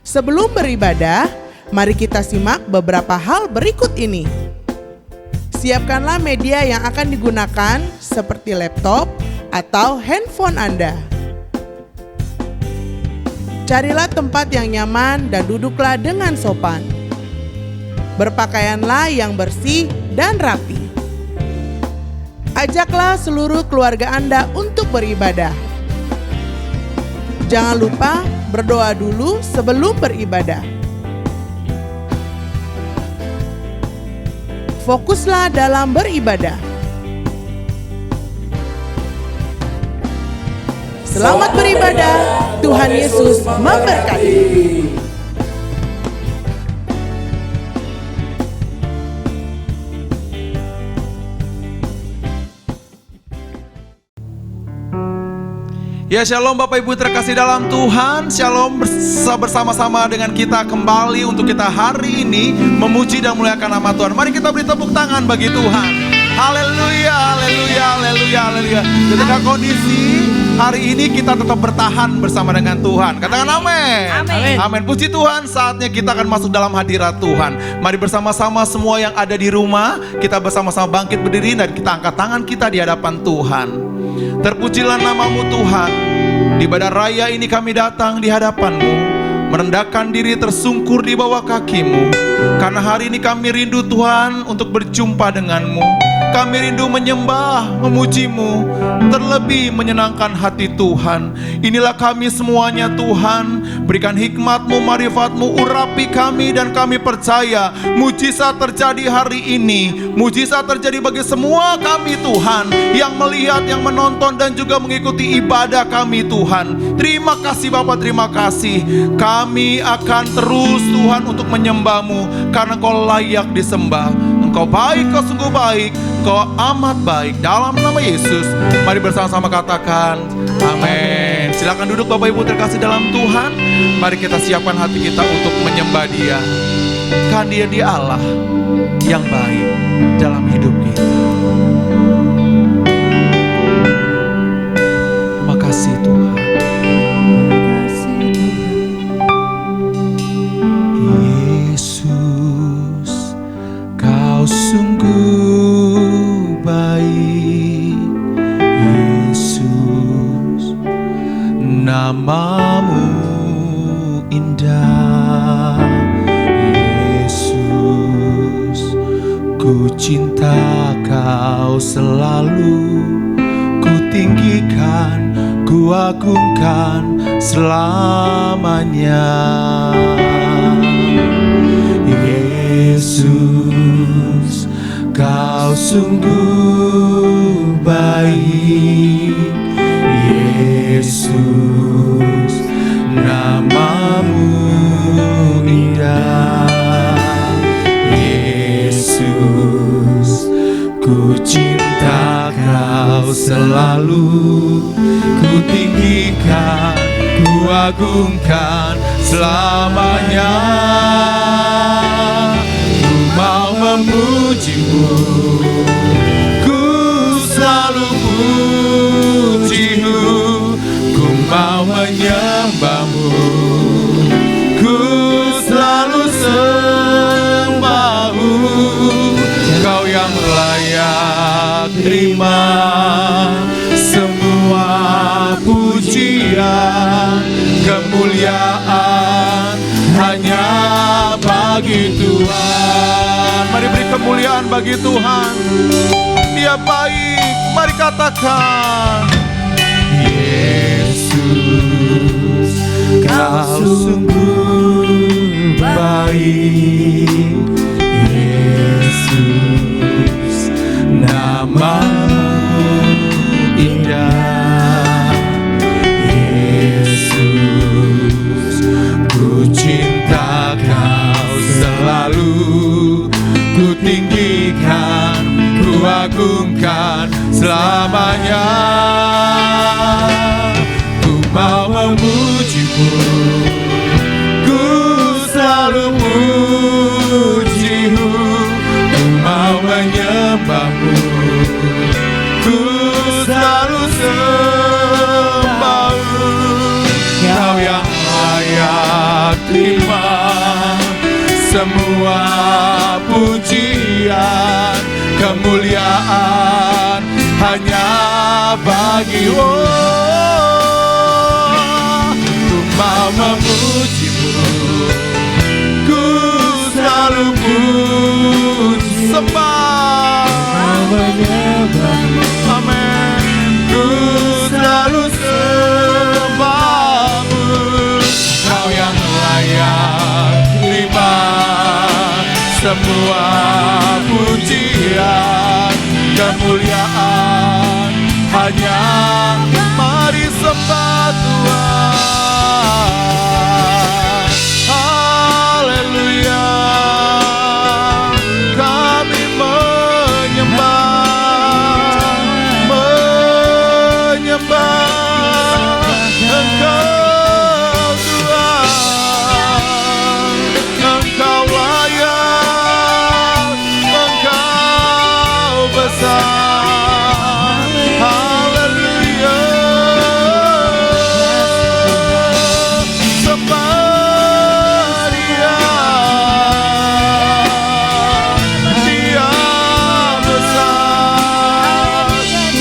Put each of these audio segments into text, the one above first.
Sebelum beribadah, mari kita simak beberapa hal berikut ini. Siapkanlah media yang akan digunakan seperti laptop atau handphone Anda. Carilah tempat yang nyaman dan duduklah dengan sopan. Berpakaianlah yang bersih dan rapi. Ajaklah seluruh keluarga Anda untuk beribadah. Jangan lupa berdoa dulu sebelum beribadah. Fokuslah dalam beribadah. Selamat beribadah, Tuhan Yesus memberkati. Ya, shalom Bapak Ibu terkasih dalam Tuhan. Shalom bersama-sama dengan kita kembali untuk kita hari ini memuji dan memuliakan nama Tuhan. Mari kita beri tepuk tangan bagi Tuhan. Haleluya, haleluya, haleluya, haleluya. Di tengah kondisi hari ini kita tetap bertahan bersama dengan Tuhan. Katakan amin. Amin. Amin. Puji Tuhan, saatnya kita akan masuk dalam hadirat Tuhan. Mari bersama-sama semua yang ada di rumah, kita bersama-sama bangkit berdiri dan kita angkat tangan kita di hadapan Tuhan. Terpujilah namamu Tuhan. Di ibadah raya ini kami datang di hadapan-Mu, merendahkan diri tersungkur di bawah kaki-Mu. Karena hari ini kami rindu Tuhan untuk berjumpa dengan-Mu. Kami rindu menyembah, memuji-Mu, terlebih menyenangkan hati Tuhan. Inilah kami semuanya Tuhan. Berikan hikmat-Mu, marifat-Mu, urapi kami dan kami percaya mujizat terjadi hari ini. Mujizat terjadi bagi semua kami Tuhan, yang melihat, yang menonton dan juga mengikuti ibadah kami Tuhan. Terima kasih Bapak, terima kasih. Kami akan terus Tuhan untuk menyembah-Mu, karena Kau layak disembah. Engkau baik, Kau sungguh baik, Kau amat baik. Dalam nama Yesus, mari bersama-sama katakan amin. Silakan duduk Bapak Ibu terkasih dalam Tuhan. Mari kita siapkan hati kita untuk menyembah Dia. Kan Dia Allah yang baik dalam hidup kita. Terima kasih Tuhan. Yesus, Kau sungguh baik. Yesus, namamu indah. Yesus, ku cinta Kau selalu. Ku tinggikan, ku agungkan selamanya. Yesus, Kau sungguh baik. Yesus, namamu indah. Yesus, ku cinta Kau selalu. Ku tinggikan, ku agungkan selamanya. Ku mau memuji-Mu, ku selalu puji-Mu. Ku mau menyembah-Mu, ku selalu sembah-Mu. Kau yang layak terima semua pujian, kemuliaan hanya bagi Tuhan. Mari beri kemuliaan bagi Tuhan. Dia baik, mari katakan Yesus, Kau sungguh baik. Yesus, namamu indah. Yesus, ku cinta Kau selalu. Ku tinggikan, ku agungkan selamanya. semua pujian, kemuliaan hanya bagi-Mu. Ku mau memuji-Mu, ku selalu puji, sembah, amin. Ku selalu sembah-Mu, Kau yang layak terima semua pujian, kemuliaan hanya mari sembah Tuhan. Haleluya, kami menyembah Engkau Tuhan. Engkau layak, Engkau besar. Haleluya, sembah Dia, Dia besar,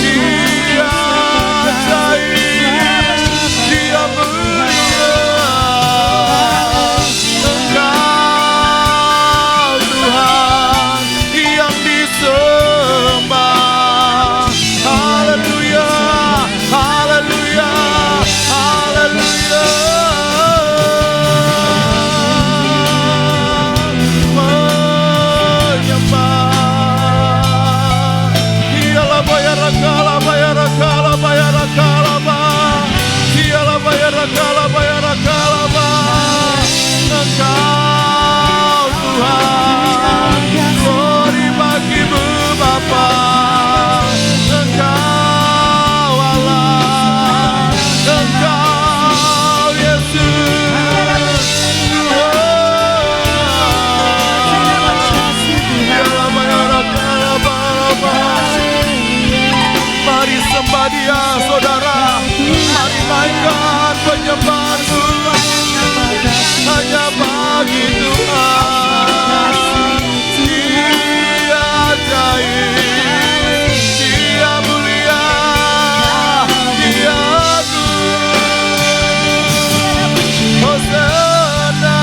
Dia ajaib, Dia mulia. Engkau Tuhan yang disembah. Haleluya, haleluya, haleluya. Menyembah. Dialah bayara kala, bayara kala, bayara kala, dialah bayara kala, bayara kala. Engkau Tuhan, glory bagi-Mu Bapa. Engkau Allah, Engkau Yesus. Dialah bayara kala, mari sembah Dia saudara, mari naikkan penyembahan hanya bagi Tuhan. Dia ajaib, Dia mulia, Dia agung. Hosana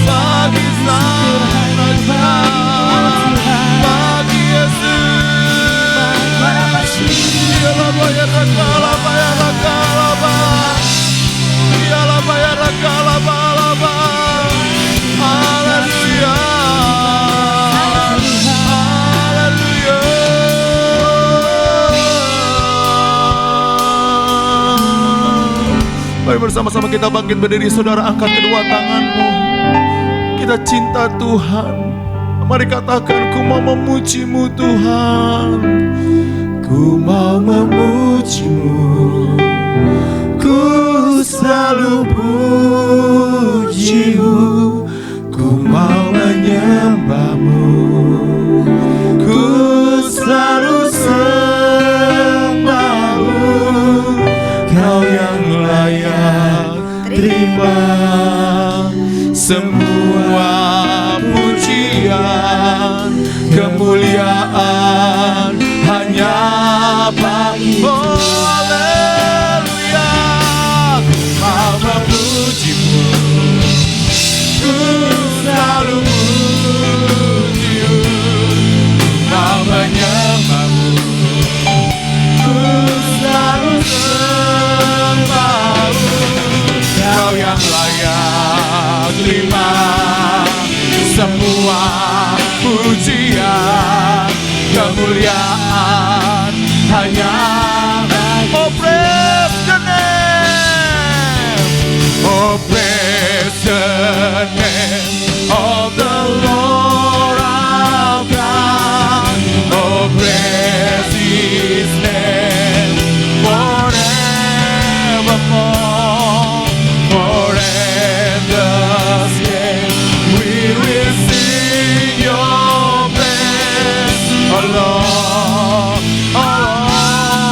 bagi Sang Raja, bagi Yesus. Dialah bayara kala, bayara kala, dialah bayara kala, balaba. Haleluya, haleluya. Mari bersama-sama kita bangkit berdiri, saudara, angkat kedua tanganmu. Kita cinta Tuhan. Mari katakan, ku mau memuji-Mu Tuhan. Ku mau memuji-Mu, ku selalu puji-Mu. Ku mau menyembah-Mu, ku selalu sembah-Mu. Kau yang layak terima semua pujian, kemuliaan hanya bagi-Mu. Oh, haleluya, mau memuji-Mu, ku selalu puji-Mu. Mau menyembah-Mu, ku selalu sembah-Mu. Kau yang layak terima semua pujian, kemuliaan hanya oh praise the name, oh praise the name of the Lord our God, oh praise His name forevermore, forever sing we will sing Your praise, oh Lord, oh Lord.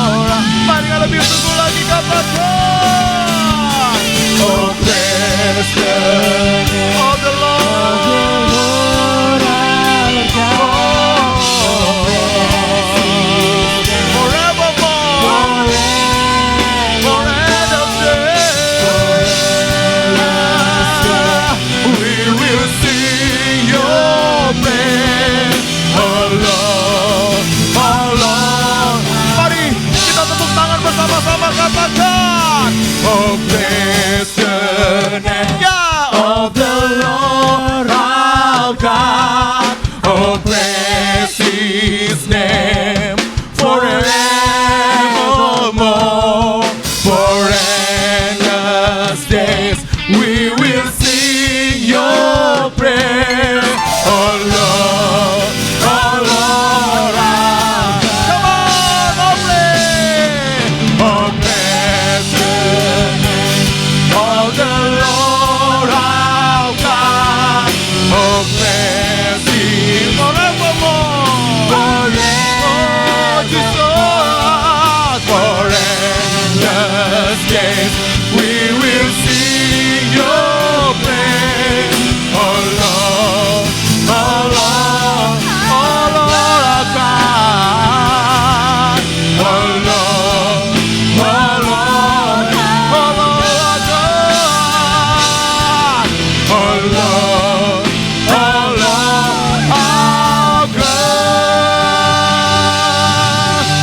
yes, we will sing your praise. Oh Lord, oh Lord, oh Lord our God. Oh Lord, oh Lord, oh Lord our God. Oh Lord, oh Lord our God.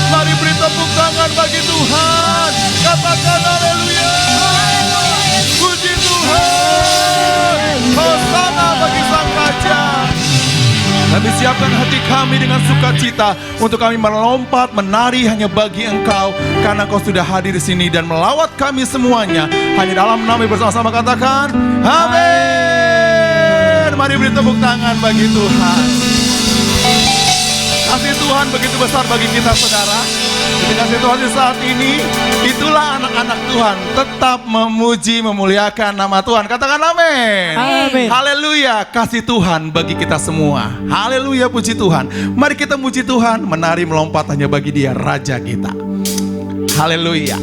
Mari beri tepuk tangan bagi Tuhan. Katakan haleluya. Puji Tuhan. Hosana bagi Sang Raja. Kami siapkan hati kami dengan sukacita untuk kami melompat, menari hanya bagi Engkau, karena Engkau sudah hadir di sini dan melawat kami semuanya. Hanya dalam nama bersama-sama katakan, amin. Mari beri tepuk tangan bagi Tuhan. Kasih Tuhan begitu besar bagi kita, saudara. Ketika situasi saat ini, itulah anak-anak Tuhan tetap memuji, memuliakan nama Tuhan. Katakan amin. Amin. Haleluya, kasih Tuhan bagi kita semua. Haleluya, puji Tuhan. Mari kita muji Tuhan, menari melompat hanya bagi Dia, Raja kita. Haleluya.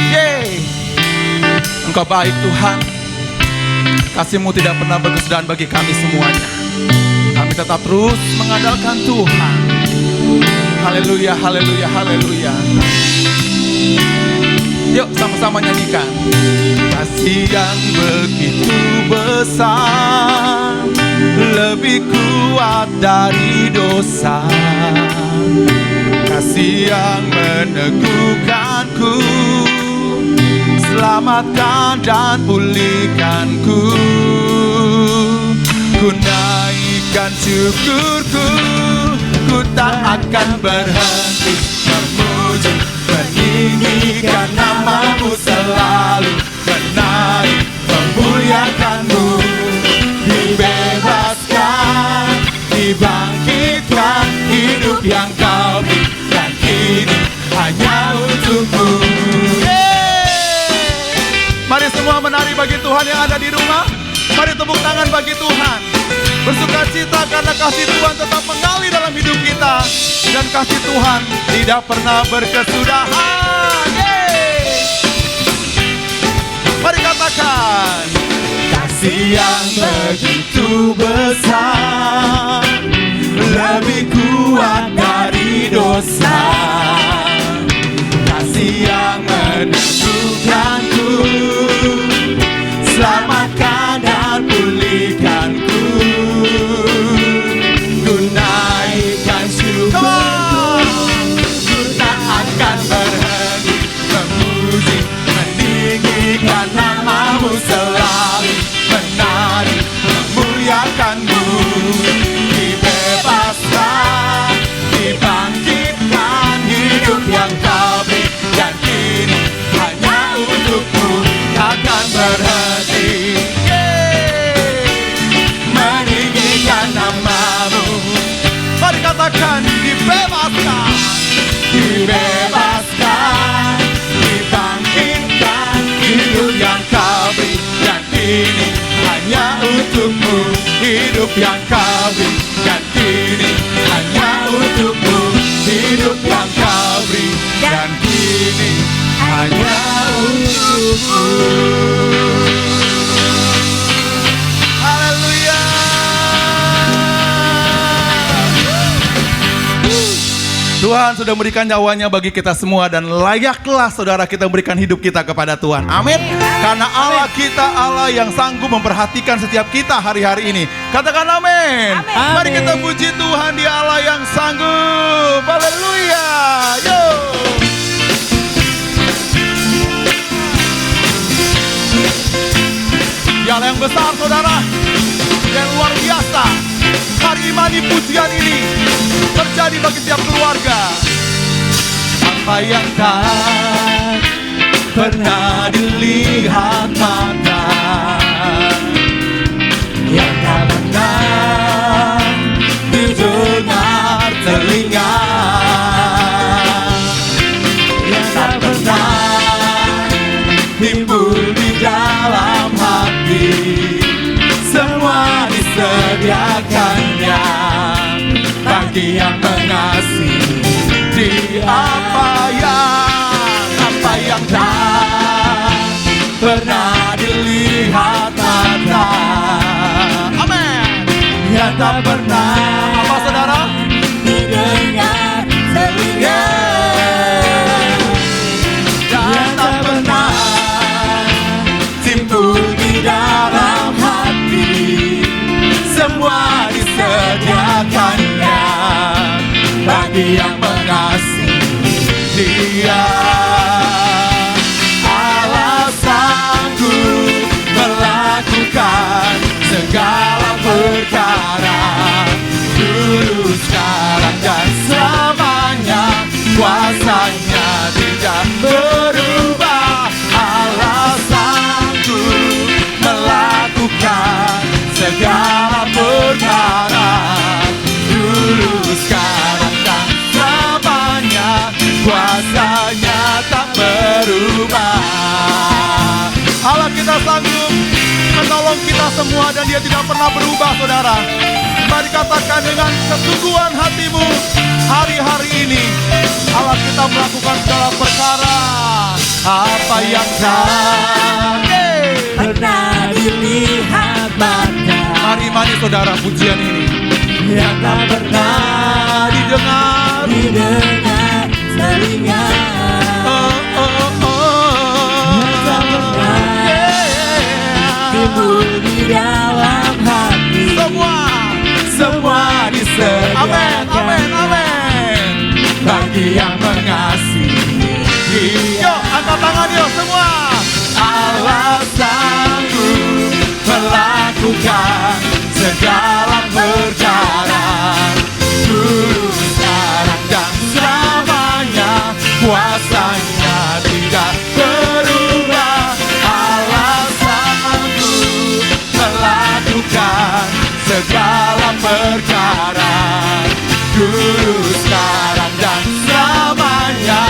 Yeay. Engkau baik Tuhan. Kasih-Mu tidak pernah berkesudahan bagi kami semuanya. Kami tetap terus mengandalkan Tuhan. Haleluya, haleluya, haleluya. Yuk sama-sama nyanyikan. Kasih yang begitu besar, lebih kuat dari dosa. Kasih yang meneguhkanku, selamatkan dan pulihkanku. Ku naikkan syukurku, ku tak akan berhenti memuji, meninggikan nama-Mu selalu, menari, memuliakan-Mu. Dibebaskan, dibangkitkan, hidup yang Kau berikan kini hanya untuk-Mu. Mari semua menari bagi Tuhan yang ada di rumah. Mari tepuk tangan bagi Tuhan. Bersuka cita karena kasih Tuhan tetap mengalir dalam hidup kita. Dan kasih Tuhan tidak pernah berkesudahan. Yeay. Mari katakan. Kasih yang begitu besar, lebih kuat dari dosa. Kasih yang meneguhkanku, selamatkan dan pulihkanku. Ku naikkan syukurku, ku tak akan berhenti memuji, meninggikan nama-Mu selalu, menari, memuliakan-Mu. Dibebaskan, dibangkitkan, hidup yang Kau berikan kini hanya untuk-Mu, takkan berhenti. Meninggikan nama-Mu. Mari katakan, dibebaskan, dibebaskan, dibangkitkan, hidup yang Kau berikan kini hanya untuk-Mu, hidup yang Kau berikan kini hanya untuk-Mu, hidup yang Kau berikan kini hanya untuk-Mu. Haleluya. Tuhan sudah memberikan nyawanya bagi kita semua, dan layaklah saudara kita memberikan hidup kita kepada Tuhan. Amin. Karena Allah kita Allah yang sanggup memperhatikan setiap kita hari-hari ini. Katakan amin. Mari kita puji Tuhan, Dia Allah yang sanggup. Haleluya. Yo. Dia Allah yang besar saudara, yang luar biasa. Hari imani pujian ini terjadi bagi setiap keluarga. Apa yang tak pernah dilihat mata, yang tak pernah didengar telinga, yang tak pernah timbul di dalam hati, semua disediakannya bagi yang mengasihi. Apa yang tak pernah Apa saudara? didengar telinga, dan tak pernah timbul di dalam hati. Semua disediakannya bagi yang mengasihi Dia. Allah sanggup melakukan segala perkara, dulu, sekarang, dan selamanya. Kuasanya tidak berubah. Allah sanggup melakukan segala perkara, dulu, sekarang, dan selamanya. Kuasanya tak berubah. Allah kita sanggup menolong kita semua dan Dia tidak pernah berubah, saudara. Mari katakan dengan kesungguhan hatimu, hari-hari ini Allah kita melakukan segala perkara. Apa yang tak Pernah dilihat mata, Mari saudara, pujian ini yang tak pernah didengar. didengar telinga, yang tak pernah timbul di dalam hati. Semua disediakan Amin, amin, amin. bagi yang mengasihi Dia. Yuk, angkat tangan yuk semua. Allah sanggup melakukan segala perkara, dulu, sekarang, dan selamanya. Kuasanya tidak berubah. Allah sanggup melakukan segala perkara, dulu, sekarang, dan selamanya.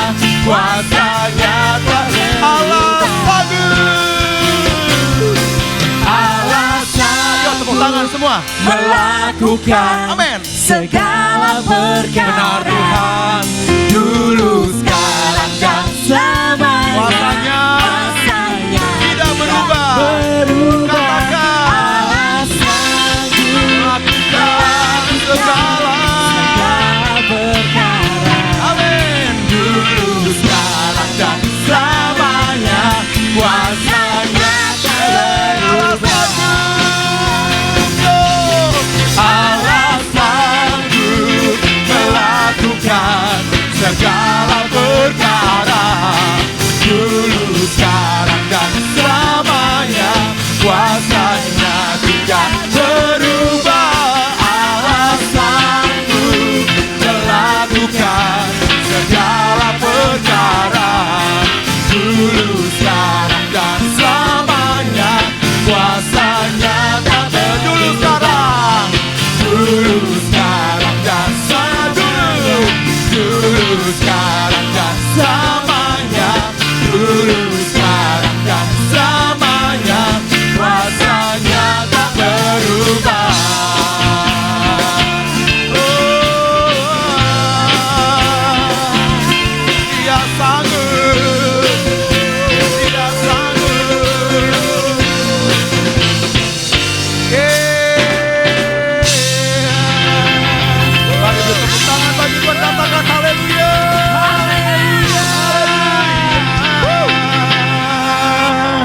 Kuasanya tak Allah sanggup. Allah Yuk, tepuk tangan semua. melakukan Amin. segala perkara, Benar Tuhan. dulu, sekarang, dan selamanya. Kuasanya Kuasanya tidak berubah. Katakan. Allah sanggup Melakukan segala. segala perkara, Amin. dulu, sekarang, dan selamanya. Kuasanya tak Allah berubah. sanggup. Allah sanggup melakukan segala perkara, dulu, sekarang, dan selamanya. Kuasanya tidak berubah. Allah sanggup melakukan segala perkara, dulu, sekarang, dan selamanya. Kuasanya tak berubah. Dulu sekarang. Dulu, sekarang, dan dulu, sekarang, dan selamanya. Dulu, sekarang, dan selamanya. Kuasanya tak berubah. Dia sanggup. Dia sanggup. Mari bertepuk tangan bagi Tuhan, katakan haleluya.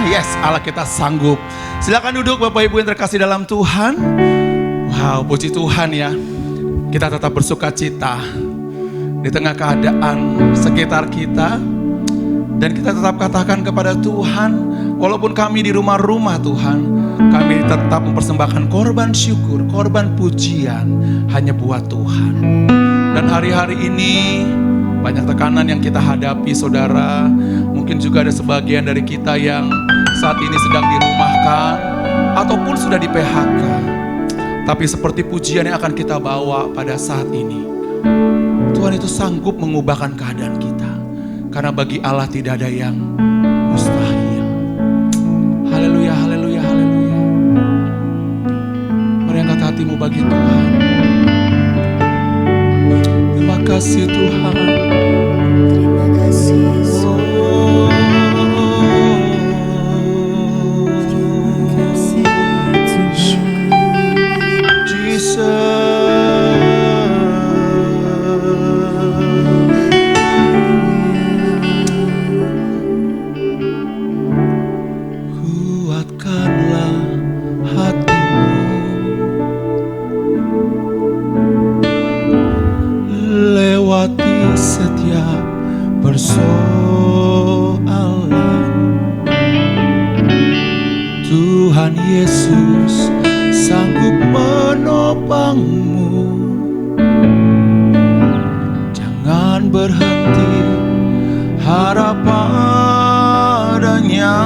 Yes, Allah kita sanggup. Silakan duduk Bapak Ibu yang terkasih dalam Tuhan. Wow, puji Tuhan ya. Kita tetap bersuka cita di tengah keadaan sekitar kita. Dan kita tetap katakan kepada Tuhan, walaupun kami di rumah-rumah Tuhan, kami tetap mempersembahkan korban syukur, korban pujian hanya buat Tuhan. Dan hari-hari ini banyak tekanan yang kita hadapi saudara. Mungkin juga ada sebagian dari kita yang saat ini sedang dirumahkan ataupun sudah di PHK. Tapi seperti pujian yang akan kita bawa pada saat ini, Tuhan itu sanggup mengubahkan keadaan kita. Karena bagi Allah tidak ada yang mustahil. Haleluya, haleluya, haleluya. Mari angkat hatimu bagi Tuhan. Terima kasih Tuhan. Terima kasih Yesus. Jesus. setiap persoalan. Tuhan Yesus sanggup menopangmu. Jangan berhenti harap padanya.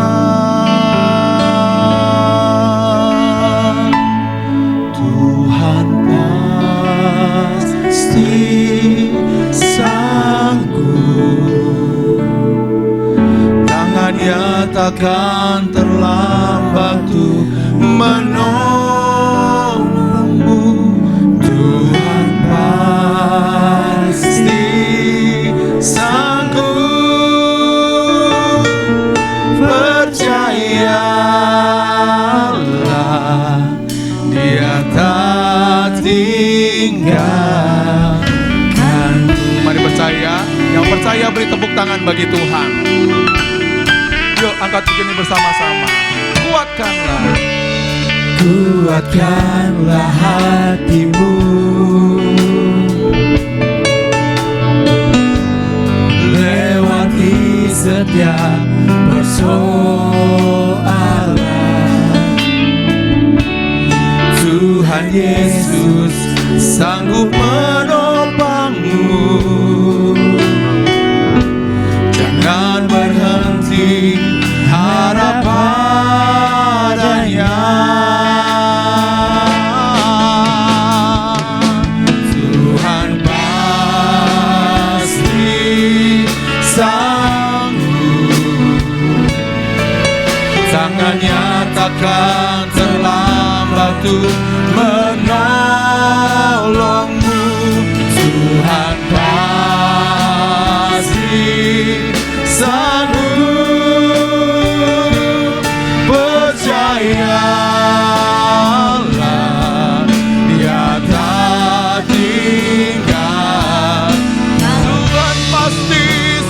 Tuhan pasti sanggup. Tangannya takkan terlambat untuk menolongmu. Tuhan pasti sanggup. Percayalah, Dia tak tinggalkan. Mari percaya. Yang percaya beri tepuk tangan bagi Tuhan. Yuk angkat begini bersama-sama. Kuatkanlah. Kuatkanlah hatimu, lewati setiap persoalan. Tuhan Yesus sanggup menopangmu. Jangan berhenti harap padanya. Tuhan pasti sanggup. Tangannya takkan terlambat untuk menolongmu. Tuhan pasti sanggup. Percayalah, Dia tak tinggal. Tuhan pasti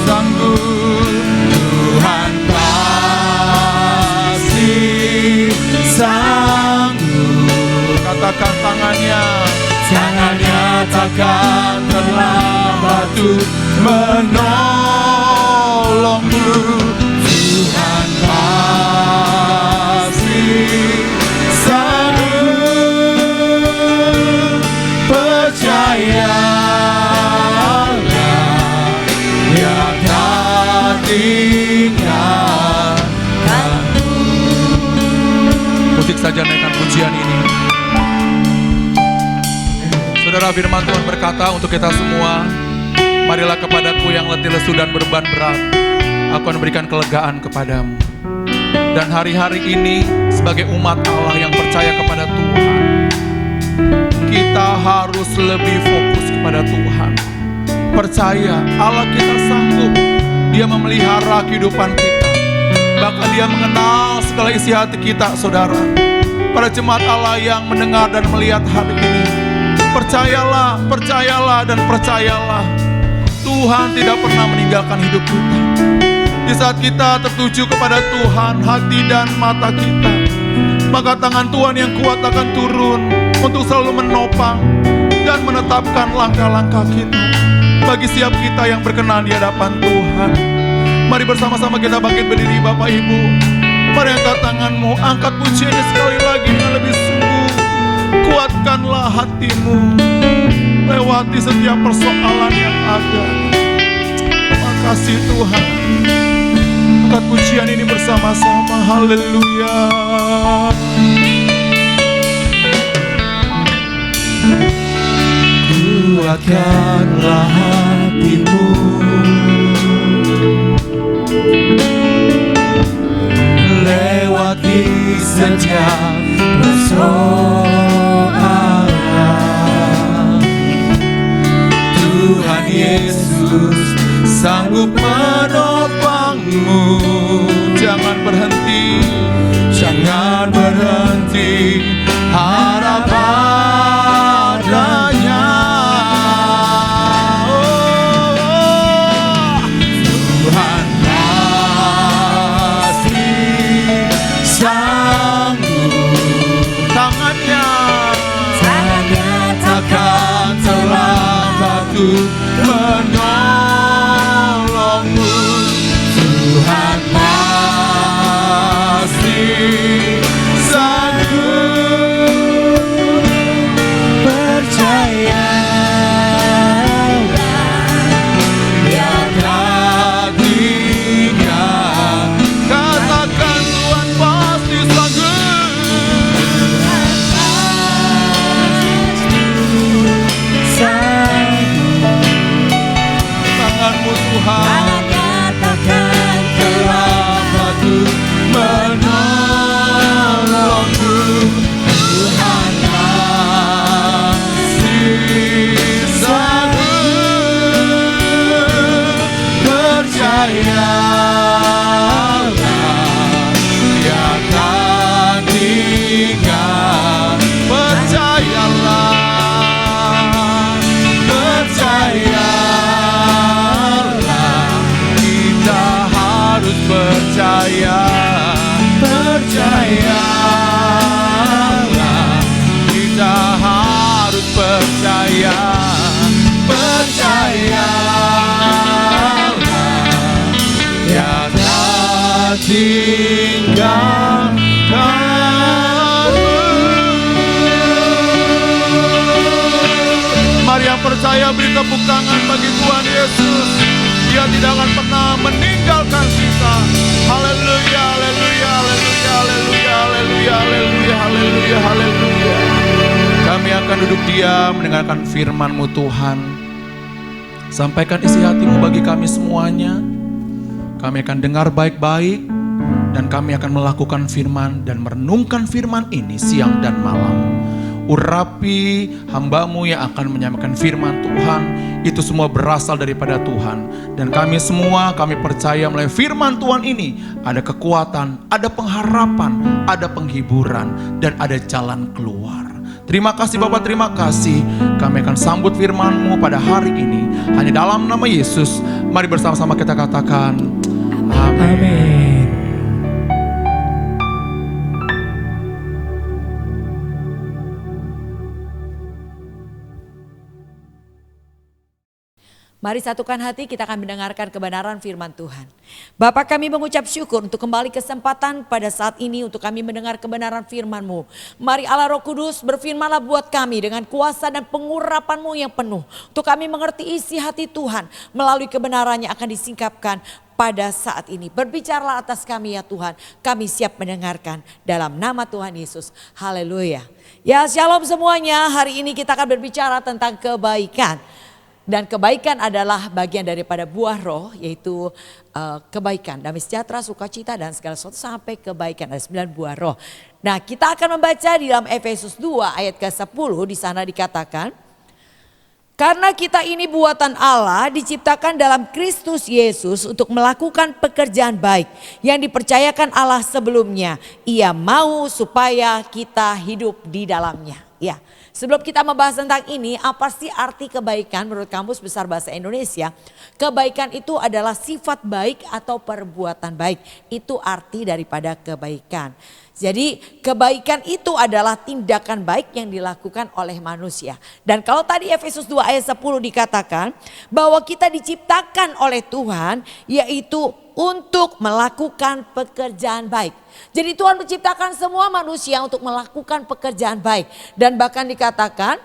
sanggup. Tuhan pasti sanggup. Katakan tangannya takkan terlambat untuk menolongmu. Tuhan pasti sanggup. Percayalah, Dia tak tinggalkanmu. Musik saja naikkan pujian ini. Saudara, firman Tuhan berkata untuk kita semua, marilah kepadaku yang letih lesu dan beban berat, aku akan memberikan kelegaan kepadamu. Dan hari-hari ini sebagai umat Allah yang percaya kepada Tuhan, kita harus lebih fokus kepada Tuhan. Percaya Allah kita sanggup. Dia memelihara kehidupan kita. Bahkan Dia mengenal segala isi hati kita, saudara. Para jemaat Allah yang mendengar dan melihat hari ini, percayalah, percayalah, dan percayalah. Tuhan tidak pernah meninggalkan hidup kita. Di saat kita tertuju kepada Tuhan, hati dan mata kita, maka tangan Tuhan yang kuat akan turun untuk selalu menopang dan menetapkan langkah-langkah kita. Bagi setiap kita yang berkenan di hadapan Tuhan, mari bersama-sama kita bangkit berdiri, Bapak Ibu. Mari angkat tanganmu, angkat pujiannya sekali lagi dengan lebih sungguh. Kuatkanlah hatimu, lewati setiap persoalan yang ada. Terima kasih Tuhan. Angkat pujian ini bersama-sama. Haleluya. Kuatkanlah hatimu, lewati setiap persoalan. Tuhan Yesus sanggup menopangmu. Jangan berhenti, jangan berhenti, harap padanya. Tuhan pasti sanggup. Tangannya takkan terlambat untuk menolong. Tuhan. Nyatakan kerabatku menolongku. Tuhanlah sisaku, percayalah Dia tak tinggal. Percayalah, Percayalah, kita harus percaya. percayalah, Kita harus percaya. percayalah, Dia tak tinggalkanmu. Mari yang percaya beri tepuk tangan bagi Tuhan Yesus. Dia tidak akan pernah meninggalkan kita. Haleluya, haleluya, haleluya, haleluya, haleluya, haleluya, haleluya, haleluya. Kami akan duduk diam mendengarkan firman-Mu Tuhan. Sampaikan isi hati-Mu bagi kami semuanya. Kami akan dengar baik-baik dan kami akan melakukan firman dan merenungkan firman ini siang dan malam. Urapi hamba-Mu yang akan menyampaikan firman Tuhan, itu semua berasal daripada Tuhan. Dan kami semua, kami percaya melalui firman Tuhan ini ada kekuatan, ada pengharapan, ada penghiburan, dan ada jalan keluar. Terima kasih Bapak, terima kasih. Kami akan sambut firman-Mu pada hari ini. Hanya dalam nama Yesus, mari bersama-sama kita katakan amin. Amin. Mari satukan hati, kita akan mendengarkan kebenaran firman Tuhan. Bapa, kami mengucap syukur untuk kembali kesempatan pada saat ini untuk kami mendengar kebenaran firman-Mu. Mari Allah Roh Kudus berfirmanlah buat kami dengan kuasa dan pengurapan-Mu yang penuh. Untuk kami mengerti isi hati Tuhan melalui kebenarannya akan disingkapkan pada saat ini. Berbicaralah atas kami ya Tuhan, kami siap mendengarkan dalam nama Tuhan Yesus. Haleluya. Ya shalom semuanya, hari ini kita akan berbicara tentang kebaikan. Dan kebaikan adalah bagian daripada buah roh, yaitu kebaikan, damai sejahtera, sukacita dan segala sesuatu sampai kebaikan. Ada 9 buah roh. Nah, kita akan membaca di dalam Efesus 2 ayat ke-10, di sana dikatakan, karena kita ini buatan Allah diciptakan dalam Kristus Yesus untuk melakukan pekerjaan baik yang dipercayakan Allah sebelumnya. Ia mau supaya kita hidup di dalamnya. Ya. Sebelum kita membahas tentang ini, apa sih arti kebaikan menurut Kamus Besar Bahasa Indonesia? Kebaikan itu adalah sifat baik atau perbuatan baik. Itu arti daripada kebaikan. Jadi kebaikan itu adalah tindakan baik yang dilakukan oleh manusia. Dan kalau tadi Efesus 2 ayat 10 dikatakan bahwa kita diciptakan oleh Tuhan yaitu untuk melakukan pekerjaan baik. Jadi Tuhan menciptakan semua manusia untuk melakukan pekerjaan baik. Dan bahkan dikatakan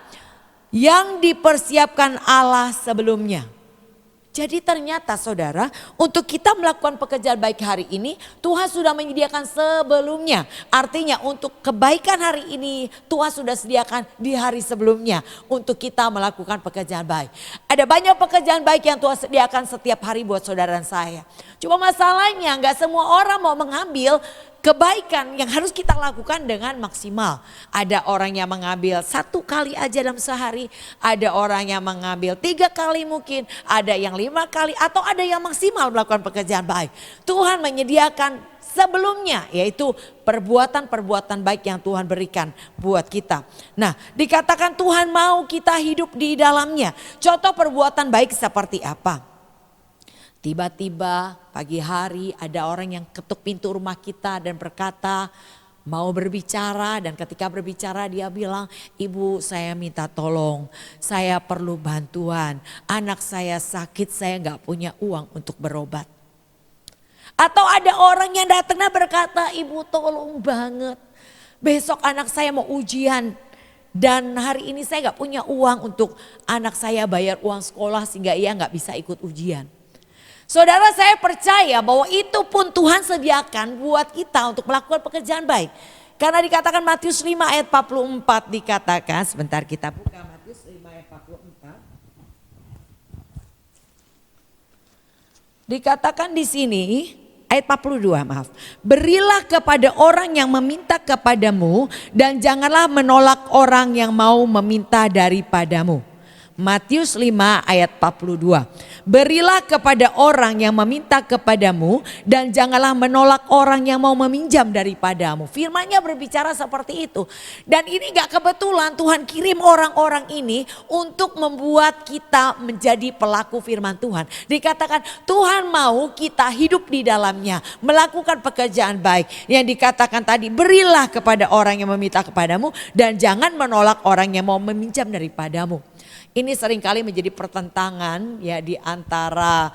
yang dipersiapkan Allah sebelumnya. Jadi ternyata saudara, untuk kita melakukan pekerjaan baik hari ini, Tuhan sudah menyediakan sebelumnya. Artinya untuk kebaikan hari ini, Tuhan sudah sediakan di hari sebelumnya untuk kita melakukan pekerjaan baik. Ada banyak pekerjaan baik yang Tuhan sediakan setiap hari buat saudara dan saya. Cuma masalahnya gak semua orang mau mengambil kebaikan yang harus kita lakukan dengan maksimal. Ada orang yang mengambil 1 kali aja dalam sehari. Ada orang yang mengambil 3 kali mungkin. Ada yang 5 kali atau ada yang maksimal melakukan pekerjaan baik. Tuhan menyediakan sebelumnya yaitu perbuatan-perbuatan baik yang Tuhan berikan buat kita. Nah, dikatakan Tuhan mau kita hidup di dalamnya. Contoh perbuatan baik seperti apa? Tiba-tiba pagi hari ada orang yang ketuk pintu rumah kita dan berkata mau berbicara, dan ketika berbicara dia bilang, "Ibu, saya minta tolong, saya perlu bantuan, anak saya sakit, saya gak punya uang untuk berobat." Atau ada orang yang datang dan berkata, "Ibu, tolong banget, besok anak saya mau ujian dan hari ini saya gak punya uang untuk anak saya bayar uang sekolah sehingga ia gak bisa ikut ujian." Saudara, saya percaya bahwa itu pun Tuhan sediakan buat kita untuk melakukan pekerjaan baik. Karena dikatakan Matius 5 ayat 44 dikatakan, sebentar kita buka Matius 5 ayat 44. Dikatakan di sini ayat 42, maaf. Berilah kepada orang yang meminta kepadamu dan janganlah menolak orang yang mau meminta daripadamu. Matius 5 ayat 42. Berilah kepada orang yang meminta kepadamu dan janganlah menolak orang yang mau meminjam daripadamu. Firman-Nya berbicara seperti itu. Dan ini gak kebetulan Tuhan kirim orang-orang ini untuk membuat kita menjadi pelaku firman Tuhan. Dikatakan Tuhan mau kita hidup di dalamnya, melakukan pekerjaan baik. Yang dikatakan tadi, berilah kepada orang yang meminta kepadamu dan jangan menolak orang yang mau meminjam daripadamu. Ini seringkali menjadi pertentangan ya di antara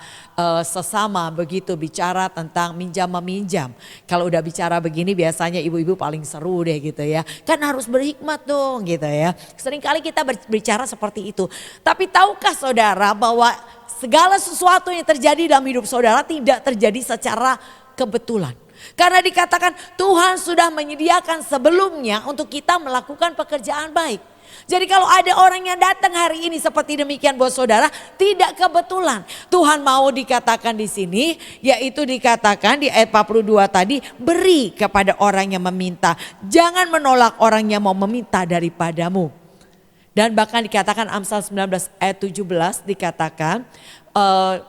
sesama begitu bicara tentang minjam meminjam. Kalau udah bicara begini biasanya ibu-ibu paling seru deh gitu ya. Kan harus berhikmat dong gitu ya. Seringkali kita berbicara seperti itu. Tapi tahukah saudara bahwa segala sesuatu yang terjadi dalam hidup saudara tidak terjadi secara kebetulan. Karena dikatakan Tuhan sudah menyediakan sebelumnya untuk kita melakukan pekerjaan baik. Jadi kalau ada orang yang datang hari ini seperti demikian buat saudara, tidak kebetulan. Tuhan mau dikatakan di sini, yaitu dikatakan di ayat 42 tadi, beri kepada orang yang meminta. Jangan menolak orang yang mau meminta daripadamu. Dan bahkan dikatakan Amsal 19 ayat 17 dikatakan,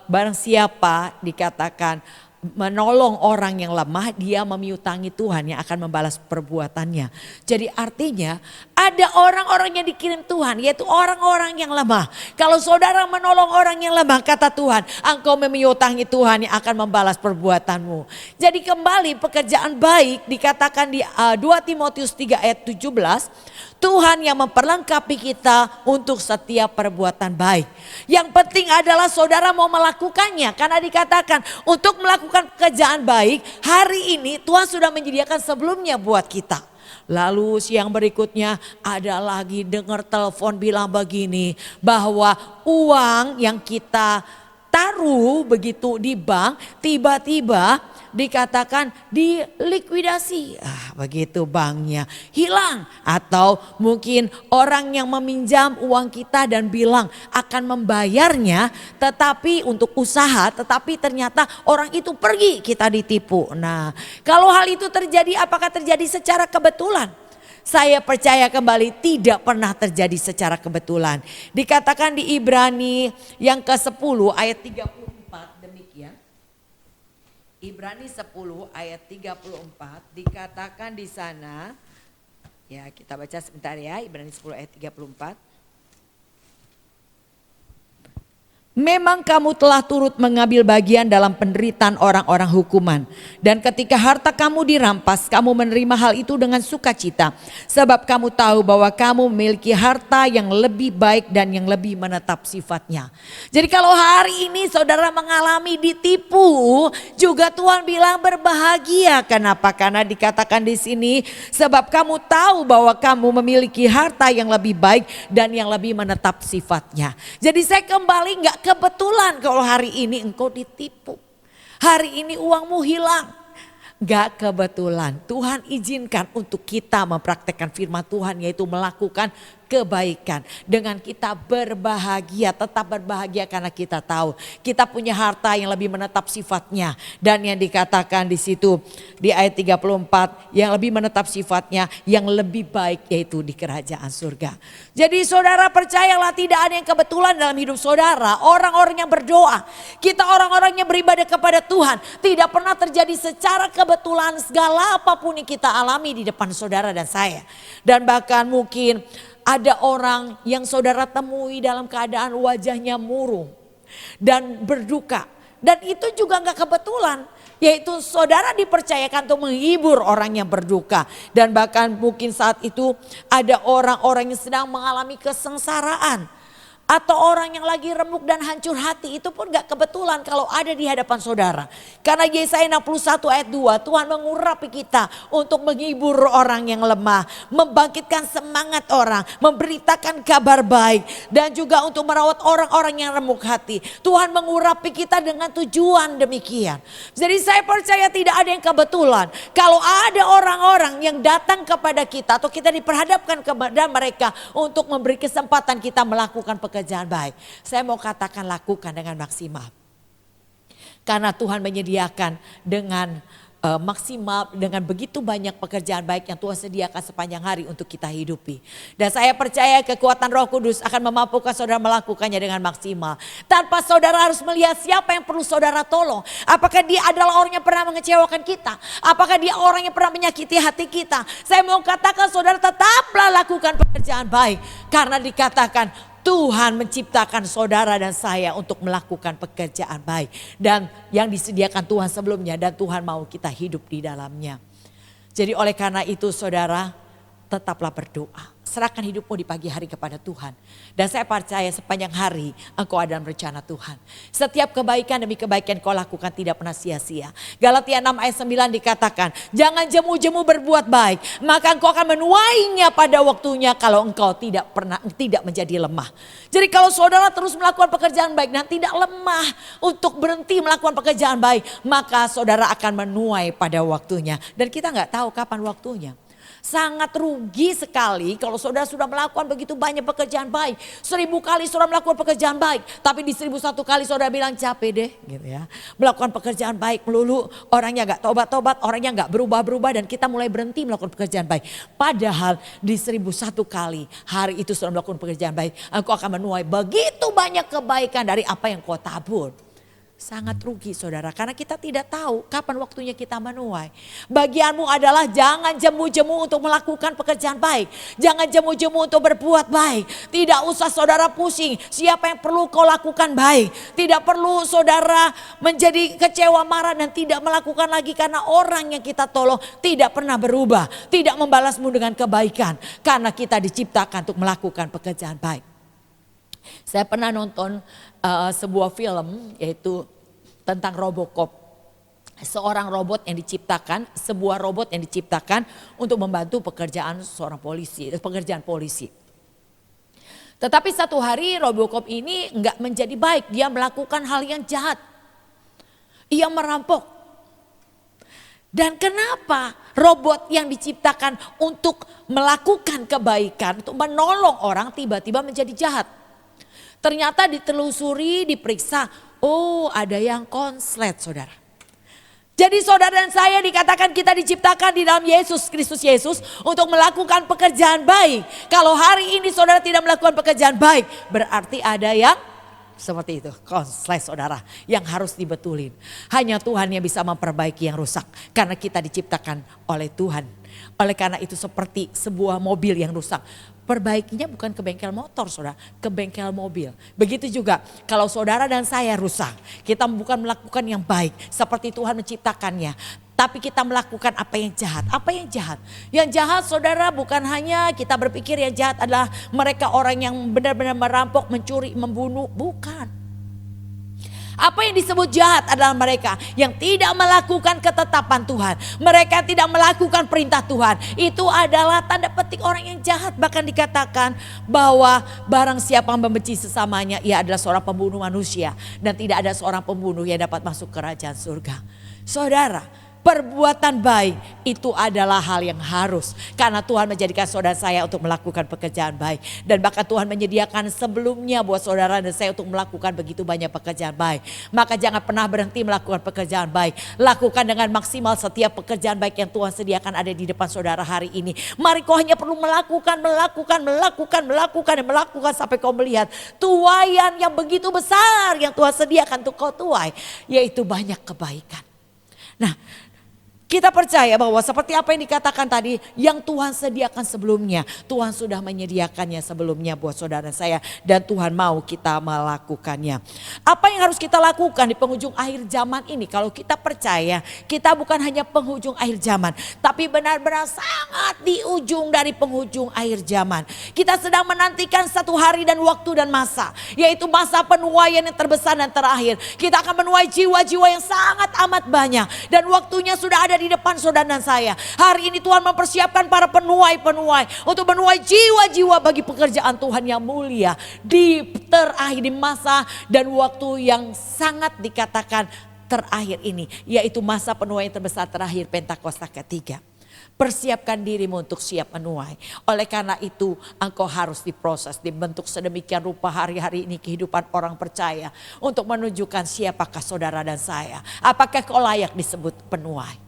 barang siapa dikatakan menolong orang yang lemah, dia memiutangi Tuhan yang akan membalas perbuatannya. Jadi artinya ada orang-orang yang dikirim Tuhan, yaitu orang-orang yang lemah. Kalau saudara menolong orang yang lemah, kata Tuhan, engkau memiutangi Tuhan yang akan membalas perbuatanmu. Jadi kembali pekerjaan baik dikatakan di 2 Timotius 3 ayat 17, Tuhan yang memperlengkapi kita untuk setiap perbuatan baik. Yang penting adalah saudara mau melakukannya. Karena dikatakan untuk melakukan pekerjaan baik, hari ini Tuhan sudah menyediakan sebelumnya buat kita. Lalu siang berikutnya ada lagi dengar telepon bilang begini, bahwa uang yang kita taruh begitu di bank tiba-tiba dikatakan dilikuidasi. Begitu banknya hilang. Atau mungkin orang yang meminjam uang kita dan bilang akan membayarnya tetapi untuk usaha, tetapi ternyata orang itu pergi, kita ditipu. Nah, kalau hal itu terjadi, apakah terjadi secara kebetulan? Saya percaya kembali tidak pernah terjadi secara kebetulan. Dikatakan di Ibrani yang ke-10 ayat 34 demikian. Ibrani 10 ayat 34 dikatakan di sana, ya kita baca sebentar ya, Ibrani 10 ayat 34. Memang kamu telah turut mengambil bagian dalam penderitaan orang-orang hukuman. Dan ketika harta kamu dirampas, kamu menerima hal itu dengan sukacita. Sebab kamu tahu bahwa kamu memiliki harta yang lebih baik dan yang lebih menetap sifatnya. Jadi kalau hari ini saudara mengalami ditipu, juga Tuhan bilang berbahagia. Kenapa? Karena dikatakan di sini, sebab kamu tahu bahwa kamu memiliki harta yang lebih baik dan yang lebih menetap sifatnya. Jadi saya kembali enggak kebetulan kalau hari ini engkau ditipu. Hari ini uangmu hilang. Gak kebetulan. Tuhan izinkan untuk kita mempraktekkan firman Tuhan, yaitu melakukan kebaikan. Dengan kita berbahagia, tetap berbahagia karena kita tahu kita punya harta yang lebih menetap sifatnya. Dan yang dikatakan di situ di ayat 34, yang lebih menetap sifatnya, yang lebih baik yaitu di kerajaan surga. Jadi saudara percayalah, tidak ada yang kebetulan dalam hidup saudara. Orang-orang yang berdoa, kita orang-orang yang beribadah kepada Tuhan, tidak pernah terjadi secara kebetulan segala apapun yang kita alami di depan saudara dan saya. Dan bahkan mungkin ada orang yang saudara temui dalam keadaan wajahnya murung dan berduka. Dan itu juga gak kebetulan. Yaitu saudara dipercayakan untuk menghibur orang yang berduka. Dan bahkan mungkin saat itu ada orang-orang yang sedang mengalami kesengsaraan. Atau orang yang lagi remuk dan hancur hati, itu pun gak kebetulan kalau ada di hadapan saudara. Karena Yesaya 61 ayat 2, Tuhan mengurapi kita untuk menghibur orang yang lemah, membangkitkan semangat orang, memberitakan kabar baik, dan juga untuk merawat orang-orang yang remuk hati. Tuhan mengurapi kita dengan tujuan demikian. Jadi saya percaya tidak ada yang kebetulan. Kalau ada orang-orang yang datang kepada kita atau kita diperhadapkan kepada mereka untuk memberi kesempatan kita melakukan pekerjaan baik, saya mau katakan lakukan dengan maksimal. Karena Tuhan menyediakan dengan maksimal, dengan begitu banyak pekerjaan baik yang Tuhan sediakan sepanjang hari untuk kita hidupi. Dan saya percaya kekuatan Roh Kudus akan memampukan saudara melakukannya dengan maksimal. Tanpa saudara harus melihat siapa yang perlu saudara tolong. Apakah dia adalah orang yang pernah mengecewakan kita? Apakah dia orang yang pernah menyakiti hati kita? Saya mau katakan saudara tetaplah lakukan pekerjaan baik. Karena dikatakan Tuhan menciptakan saudara dan saya untuk melakukan pekerjaan baik. Dan yang disediakan Tuhan sebelumnya dan Tuhan mau kita hidup di dalamnya. Jadi oleh karena itu saudara tetaplah berdoa. Serahkan hidupmu di pagi hari kepada Tuhan. Dan saya percaya sepanjang hari engkau ada dalam rencana Tuhan. Setiap kebaikan demi kebaikan kau lakukan tidak pernah sia-sia. Galatia 6 ayat 9 dikatakan, jangan jemu-jemu berbuat baik, maka engkau akan menuainya pada waktunya kalau engkau tidak menjadi lemah. Jadi kalau saudara terus melakukan pekerjaan baik dan tidak lemah untuk berhenti melakukan pekerjaan baik, maka saudara akan menuai pada waktunya. Dan kita nggak tahu kapan waktunya. Sangat rugi sekali kalau saudara sudah melakukan begitu banyak pekerjaan baik. 1000 kali saudara melakukan pekerjaan baik. Tapi di 1001 kali saudara bilang capek deh gitu ya. Melakukan pekerjaan baik melulu. Orangnya gak tobat-tobat, orangnya gak berubah-berubah. Dan kita mulai berhenti melakukan pekerjaan baik. Padahal di 1001 kali hari itu saudara melakukan pekerjaan baik. Engkau akan menuai begitu banyak kebaikan dari apa yang kau tabur. Sangat rugi saudara, karena kita tidak tahu kapan waktunya kita menuai. Bagianmu adalah jangan jemu-jemu untuk melakukan pekerjaan baik. Jangan jemu-jemu untuk berbuat baik. Tidak usah saudara pusing siapa yang perlu kau lakukan baik. Tidak perlu saudara menjadi kecewa, marah dan tidak melakukan lagi. Karena orang yang kita tolong tidak pernah berubah. Tidak membalasmu dengan kebaikan. Karena kita diciptakan untuk melakukan pekerjaan baik. Saya pernah nonton sebuah film yaitu tentang Robocop. Seorang robot yang diciptakan, sebuah robot yang diciptakan untuk membantu pekerjaan pekerjaan polisi. Tetapi satu hari Robocop ini enggak menjadi baik, dia melakukan hal yang jahat. Ia merampok. Dan kenapa robot yang diciptakan untuk melakukan kebaikan, untuk menolong orang tiba-tiba menjadi jahat? Ternyata ditelusuri, diperiksa, oh ada yang konslet saudara. Jadi saudara dan saya dikatakan kita diciptakan di dalam Yesus, Kristus Yesus untuk melakukan pekerjaan baik. Kalau hari ini saudara tidak melakukan pekerjaan baik, berarti ada yang seperti itu, konslet saudara yang harus dibetulin. Hanya Tuhan yang bisa memperbaiki yang rusak karena kita diciptakan oleh Tuhan. Oleh karena itu seperti sebuah mobil yang rusak. Perbaikinya bukan ke bengkel motor saudara, ke bengkel mobil. Begitu juga kalau saudara dan saya rusak, kita bukan melakukan yang baik seperti Tuhan menciptakannya. Tapi kita melakukan apa yang jahat. Apa yang jahat? Yang jahat saudara bukan hanya kita berpikir yang jahat adalah mereka orang yang benar-benar merampok, mencuri, membunuh. Bukan. Apa yang disebut jahat adalah mereka yang tidak melakukan ketetapan Tuhan. Mereka tidak melakukan perintah Tuhan. Itu adalah tanda petik orang yang jahat. Bahkan dikatakan bahwa barang siapa yang membenci sesamanya, ia adalah seorang pembunuh manusia. Dan tidak ada seorang pembunuh yang dapat masuk kerajaan surga. Saudara, perbuatan baik itu adalah hal yang harus. Karena Tuhan menjadikan saudara saya untuk melakukan pekerjaan baik. Dan bahkan Tuhan menyediakan sebelumnya buat saudara dan saya untuk melakukan begitu banyak pekerjaan baik. Maka jangan pernah berhenti melakukan pekerjaan baik. Lakukan dengan maksimal setiap pekerjaan baik yang Tuhan sediakan ada di depan saudara hari ini. Mari kau hanya perlu melakukan dan melakukan sampai kau melihat tuaian yang begitu besar yang Tuhan sediakan untuk kau tuai. Yaitu banyak kebaikan. Nah, kita percaya bahwa seperti apa yang dikatakan tadi, yang Tuhan sediakan sebelumnya, Tuhan sudah menyediakannya sebelumnya buat saudara saya dan Tuhan mau kita melakukannya. Apa yang harus kita lakukan di penghujung akhir zaman ini? Kalau kita percaya, kita bukan hanya penghujung akhir zaman, tapi benar-benar sangat di ujung dari penghujung akhir zaman. Kita sedang menantikan satu hari dan waktu dan masa, yaitu masa penuaian yang terbesar dan terakhir. Kita akan menuai jiwa-jiwa yang sangat amat banyak dan waktunya sudah ada di depan saudara dan saya. Hari ini Tuhan mempersiapkan para penuai-penuai untuk menuai jiwa-jiwa bagi pekerjaan Tuhan yang mulia di terakhir di masa dan waktu yang sangat dikatakan terakhir ini, yaitu masa penuaian terbesar terakhir Pentakosta ketiga. Persiapkan dirimu untuk siap menuai. Oleh karena itu engkau harus diproses, dibentuk sedemikian rupa hari-hari ini kehidupan orang percaya. Untuk menunjukkan siapakah saudara dan saya. Apakah kau layak disebut penuai.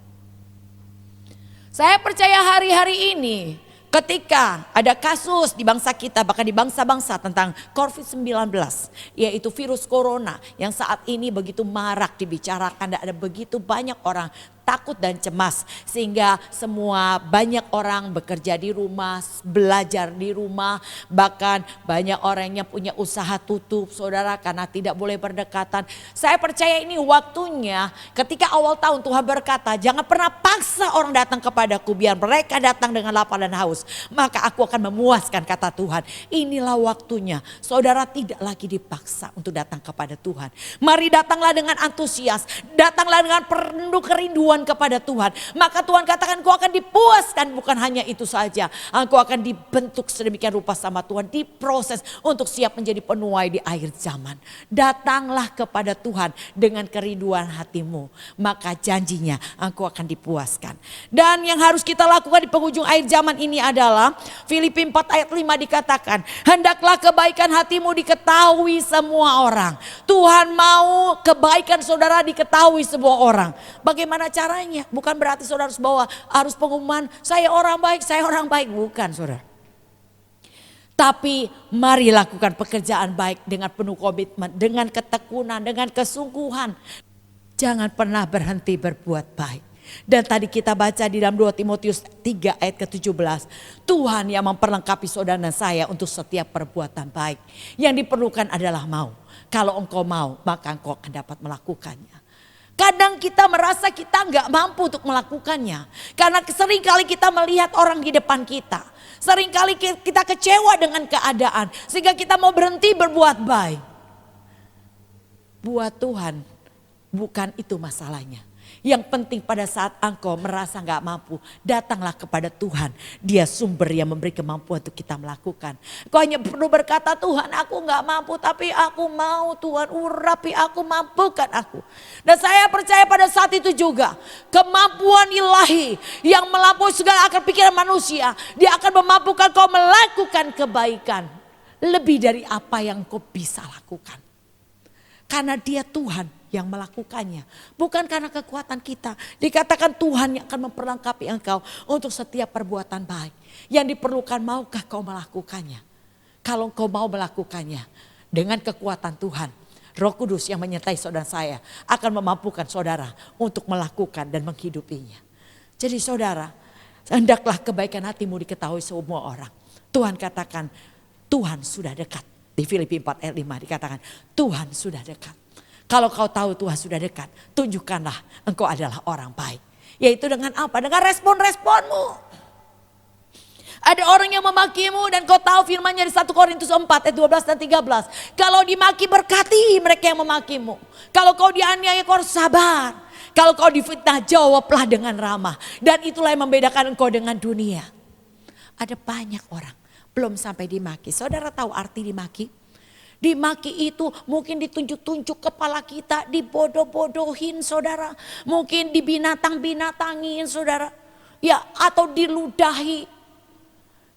Saya percaya hari-hari ini ketika ada kasus di bangsa kita, bahkan di bangsa-bangsa tentang COVID-19, yaitu virus corona yang saat ini begitu marak dibicarakan dan ada begitu banyak orang takut dan cemas sehingga semua banyak orang bekerja di rumah, belajar di rumah, bahkan banyak orang yang punya usaha tutup saudara karena tidak boleh berdekatan. Saya percaya ini waktunya ketika awal tahun Tuhan berkata jangan pernah paksa orang datang kepadaku biar mereka datang dengan lapar dan haus. Maka aku akan memuaskan kata Tuhan. Inilah waktunya saudara tidak lagi dipaksa untuk datang kepada Tuhan. Mari datanglah dengan antusias, datanglah dengan penuh kerinduan kepada Tuhan. Maka Tuhan katakan engkau akan dipuaskan. Bukan hanya itu saja, engkau akan dibentuk sedemikian rupa sama Tuhan, diproses untuk siap menjadi penuai di akhir zaman. Datanglah kepada Tuhan dengan kerinduan hatimu, maka janjinya engkau akan dipuaskan. Dan yang harus kita lakukan di penghujung akhir zaman ini adalah Filipi 4 ayat 5 dikatakan, hendaklah kebaikan hatimu diketahui semua orang. Tuhan mau kebaikan saudara diketahui semua orang. Bagaimana caranya? Bukan berarti saudara harus pengumuman saya orang baik, bukan saudara. Tapi mari lakukan pekerjaan baik dengan penuh komitmen, dengan ketekunan, dengan kesungguhan. Jangan pernah berhenti berbuat baik. Dan tadi kita baca di dalam 2 Timotius 3 ayat ke-17. Tuhan yang memperlengkapi saudara dan saya untuk setiap perbuatan baik. Yang diperlukan adalah mau. Kalau engkau mau maka engkau akan dapat melakukannya. Kadang kita merasa kita nggak mampu untuk melakukannya. Karena seringkali kita melihat orang di depan kita. Seringkali kita kecewa dengan keadaan. Sehingga kita mau berhenti berbuat baik. Buat Tuhan bukan itu masalahnya. Yang penting pada saat engkau merasa gak mampu, datanglah kepada Tuhan. Dia sumber yang memberi kemampuan untuk kita melakukan. Kau hanya perlu berkata, Tuhan aku gak mampu tapi aku mau, Tuhan urapi aku, mampukan aku. Dan saya percaya pada saat itu juga kemampuan ilahi yang melampaui segala akal pikiran manusia. Dia akan memampukan kau melakukan kebaikan lebih dari apa yang kau bisa lakukan. Karena dia Tuhan yang melakukannya. Bukan karena kekuatan kita. Dikatakan Tuhan yang akan memperlengkapi engkau untuk setiap perbuatan baik. Yang diperlukan maukah kau melakukannya? Kalau kau mau melakukannya dengan kekuatan Tuhan. Roh Kudus yang menyertai saudara saya akan memampukan saudara untuk melakukan dan menghidupinya. Jadi saudara, hendaklah kebaikan hatimu diketahui semua orang. Tuhan katakan Tuhan sudah dekat. Di Filipi 4 ayat 5 dikatakan Tuhan sudah dekat. Kalau kau tahu Tuhan sudah dekat, tunjukkanlah engkau adalah orang baik. Yaitu dengan apa? Dengan respon-responmu. Ada orang yang memakimu dan kau tahu firman-Nya di 1 Korintus 4 ayat 12 dan 13. Kalau dimaki berkati mereka yang memakimu. Kalau kau dianiaya kau harus sabar. Kalau kau difitnah jawablah dengan ramah. Dan itulah yang membedakan engkau dengan dunia. Ada banyak orang belum sampai dimaki. Saudara tahu arti dimaki? Dimaki itu mungkin ditunjuk-tunjuk kepala kita, dibodoh-bodohin saudara. Mungkin dibinatang-binatangin saudara. Ya atau diludahi.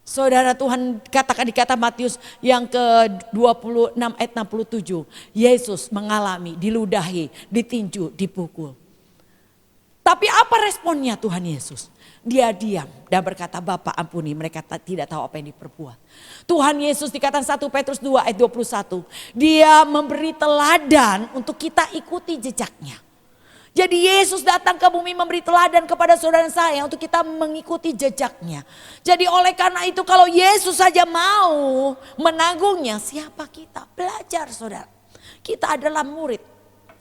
Saudara Tuhan katakan di kata Matius yang ke-26 ayat 67. Yesus mengalami diludahi, ditinju, dipukul. Tapi apa responnya Tuhan Yesus? Dia diam dan berkata, Bapa ampuni mereka tidak tahu apa yang diperbuat. Tuhan Yesus dikatakan 1 Petrus 2 ayat 21. Dia memberi teladan untuk kita ikuti jejaknya. Jadi Yesus datang ke bumi memberi teladan kepada saudara saya untuk kita mengikuti jejaknya. Jadi oleh karena itu kalau Yesus saja mau menanggungnya, siapa kita? Belajar saudara. Kita adalah murid.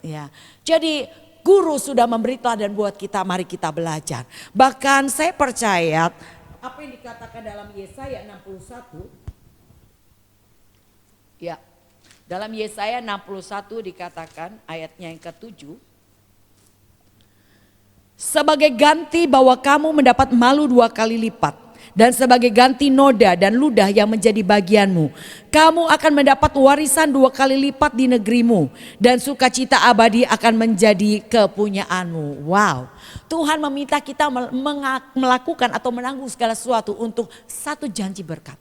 Ya. Jadi Guru sudah memberi teladan buat kita, mari kita belajar. Bahkan saya percaya apa yang dikatakan dalam Yesaya 61. Ya, dalam Yesaya 61 dikatakan ayatnya yang ke-7. Sebagai ganti bahwa kamu mendapat malu 2 kali lipat. Dan sebagai ganti noda dan ludah yang menjadi bagianmu, kamu akan mendapat warisan 2 kali lipat di negerimu. Dan sukacita abadi akan menjadi kepunyaanmu. Wow, Tuhan meminta kita melakukan atau menanggung segala sesuatu untuk satu janji berkat.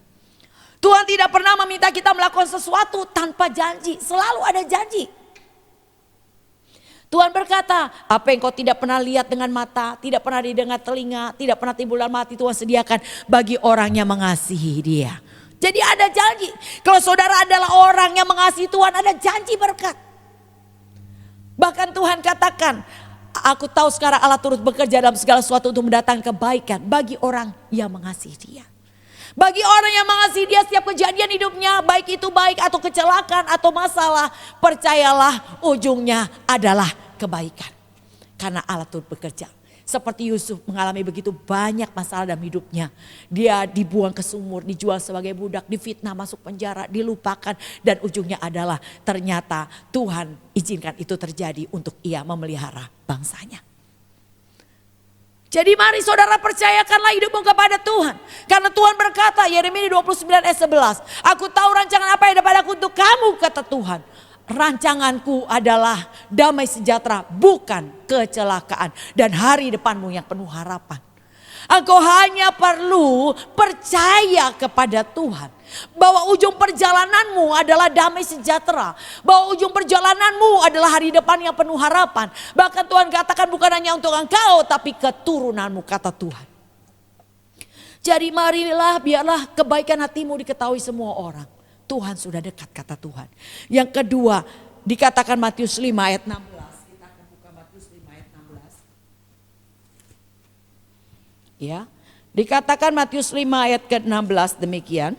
Tuhan tidak pernah meminta kita melakukan sesuatu tanpa janji, selalu ada janji. Tuhan berkata, apa yang kau tidak pernah lihat dengan mata, tidak pernah didengar telinga, tidak pernah timbul dalam hati, Tuhan sediakan bagi orang yang mengasihi Dia. Jadi ada janji. Kalau saudara adalah orang yang mengasihi Tuhan, ada janji berkat. Bahkan Tuhan katakan, aku tahu sekarang Allah turut bekerja dalam segala sesuatu untuk mendatangkan kebaikan bagi orang yang mengasihi Dia. Bagi orang yang mengasihi Dia, setiap kejadian hidupnya, baik itu baik atau kecelakaan atau masalah, percayalah ujungnya adalah kebaikan. Karena Allah turut bekerja. Seperti Yusuf mengalami begitu banyak masalah dalam hidupnya. Dia dibuang ke sumur, dijual sebagai budak, difitnah, masuk penjara, dilupakan. Dan ujungnya adalah ternyata Tuhan izinkan itu terjadi untuk ia memelihara bangsanya. Jadi mari saudara percayakanlah hidupmu kepada Tuhan. Karena Tuhan berkata, Yeremia 29 ayat 11. Aku tahu rancangan apa yang ada padaku untuk kamu, kata Tuhan. Rancanganku adalah damai sejahtera, bukan kecelakaan. Dan hari depanmu yang penuh harapan. Engkau hanya perlu percaya kepada Tuhan. Bahwa ujung perjalananmu adalah damai sejahtera. Bahwa ujung perjalananmu adalah hari depan yang penuh harapan. Bahkan Tuhan katakan bukan hanya untuk engkau, tapi keturunanmu, kata Tuhan. Jadi marilah biarlah kebaikan hatimu diketahui semua orang. Tuhan sudah dekat, kata Tuhan. Yang kedua dikatakan Matius 5 ayat 16. Kita akan buka Matius 5 ayat 16. Ya, dikatakan Matius 5 ayat ke-16 demikian.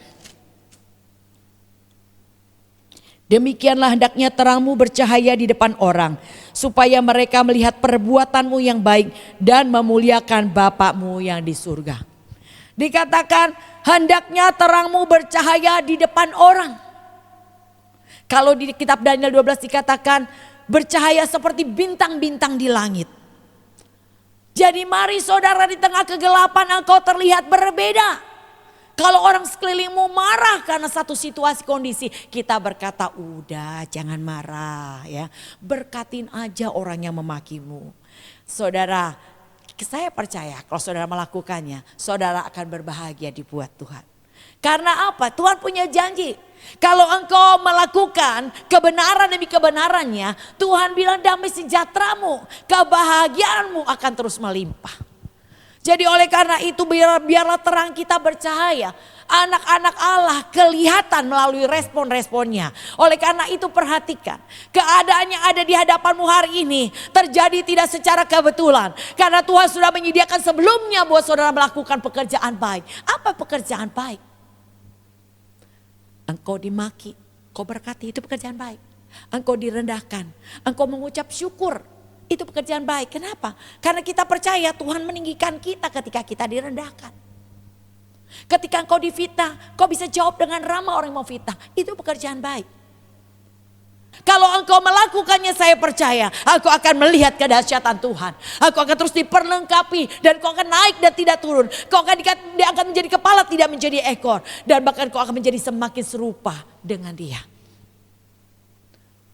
Demikianlah hendaknya terangmu bercahaya di depan orang, supaya mereka melihat perbuatanmu yang baik dan memuliakan Bapakmu yang di surga. Dikatakan hendaknya terangmu bercahaya di depan orang. Kalau di kitab Daniel 12 dikatakan bercahaya seperti bintang-bintang di langit. Jadi mari saudara, di tengah kegelapan engkau terlihat berbeda. Kalau orang sekelilingmu marah karena satu situasi kondisi, kita berkata udah jangan marah ya. Berkatin aja orang yang memakimu. Saudara, saya percaya kalau saudara melakukannya, saudara akan berbahagia dibuat Tuhan. Karena apa? Tuhan punya janji. Kalau engkau melakukan kebenaran demi kebenarannya, Tuhan bilang damai sejahteramu, kebahagiaanmu akan terus melimpah. Jadi oleh karena itu biarlah terang kita bercahaya. Anak-anak Allah kelihatan melalui respon-responnya. Oleh karena itu perhatikan. Keadaan yang ada di hadapanmu hari ini terjadi tidak secara kebetulan. Karena Tuhan sudah menyediakan sebelumnya buat saudara melakukan pekerjaan baik. Apa pekerjaan baik? Engkau dimaki, engkau berkati, itu pekerjaan baik. Engkau direndahkan, engkau mengucap syukur. Itu pekerjaan baik. Kenapa? Karena kita percaya Tuhan meninggikan kita ketika kita direndahkan. Ketika engkau difitnah, kau bisa jawab dengan ramah orang yang mau fitnah. Itu pekerjaan baik. Kalau engkau melakukannya, saya percaya engkau akan melihat kedahsyatan Tuhan. Engkau akan terus diperlengkapi dan kau akan naik dan tidak turun. Kau akan diangkat menjadi kepala, tidak menjadi ekor. Dan bahkan kau akan menjadi semakin serupa dengan Dia.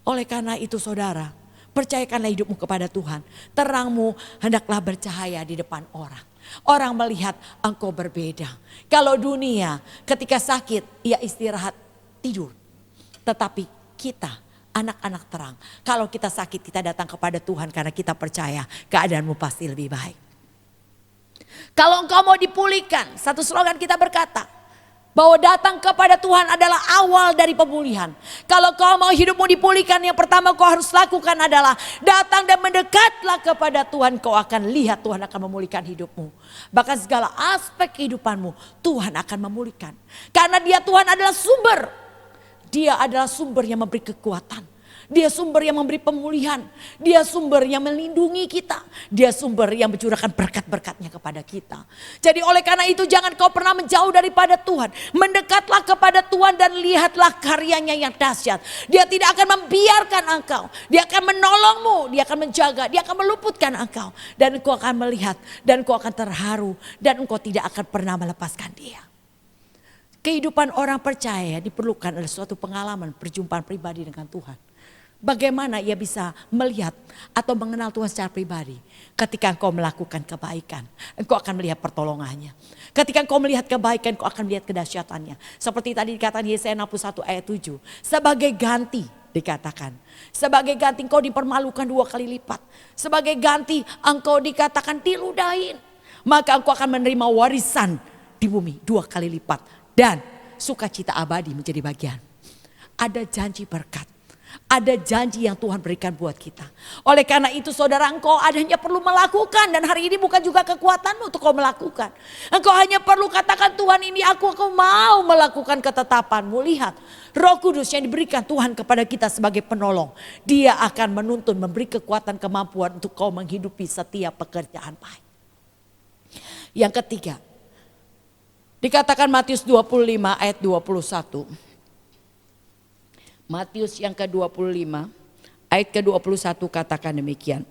Oleh karena itu saudara, percayakanlah hidupmu kepada Tuhan. Terangmu hendaklah bercahaya di depan orang. Orang melihat engkau berbeda. Kalau dunia ketika sakit, ia istirahat tidur. Tetapi kita anak-anak terang. Kalau kita sakit, kita datang kepada Tuhan karena kita percaya keadaanmu pasti lebih baik. Kalau engkau mau dipulihkan, satu slogan kita berkata, bahwa datang kepada Tuhan adalah awal dari pemulihan. Kalau kau mau hidupmu dipulihkan, yang pertama kau harus lakukan adalah datang dan mendekatlah kepada Tuhan. Kau akan lihat Tuhan akan memulihkan hidupmu. Bahkan segala aspek kehidupanmu Tuhan akan memulihkan. Karena Dia Tuhan adalah sumber. Dia adalah sumber yang memberi kekuatan. Dia sumber yang memberi pemulihan. Dia sumber yang melindungi kita. Dia sumber yang mencurahkan berkat-berkatnya kepada kita. Jadi oleh karena itu jangan kau pernah menjauh daripada Tuhan. Mendekatlah kepada Tuhan dan lihatlah karyanya yang dahsyat. Dia tidak akan membiarkan engkau. Dia akan menolongmu. Dia akan menjaga. Dia akan meluputkan engkau. Dan engkau akan melihat. Dan engkau akan terharu. Dan engkau tidak akan pernah melepaskan dia. Kehidupan orang percaya diperlukan adalah suatu pengalaman perjumpaan pribadi dengan Tuhan. Bagaimana ia bisa melihat atau mengenal Tuhan secara pribadi. Ketika engkau melakukan kebaikan, engkau akan melihat pertolongannya. Ketika engkau melihat kebaikan, engkau akan melihat kedahsyatannya. Seperti tadi dikatakan Yesaya 61 ayat 7. Sebagai ganti dikatakan. Sebagai ganti engkau dipermalukan 2 kali lipat. Sebagai ganti engkau dikatakan diludahin. Maka engkau akan menerima warisan di bumi 2 kali lipat. Dan sukacita abadi menjadi bagian. Ada janji berkat. Ada janji yang Tuhan berikan buat kita. Oleh karena itu saudara, engkau hanya perlu melakukan. Dan hari ini bukan juga kekuatanmu untuk kau melakukan. Engkau hanya perlu katakan, Tuhan ini aku mau melakukan ketetapanmu. Lihat, Roh Kudus yang diberikan Tuhan kepada kita sebagai penolong. Dia akan menuntun, memberi kekuatan, kemampuan untuk kau menghidupi setiap pekerjaan baik. Yang ketiga, dikatakan Matius 25 ayat 21. Matius yang ke-25 ayat ke-21 katakan demikian.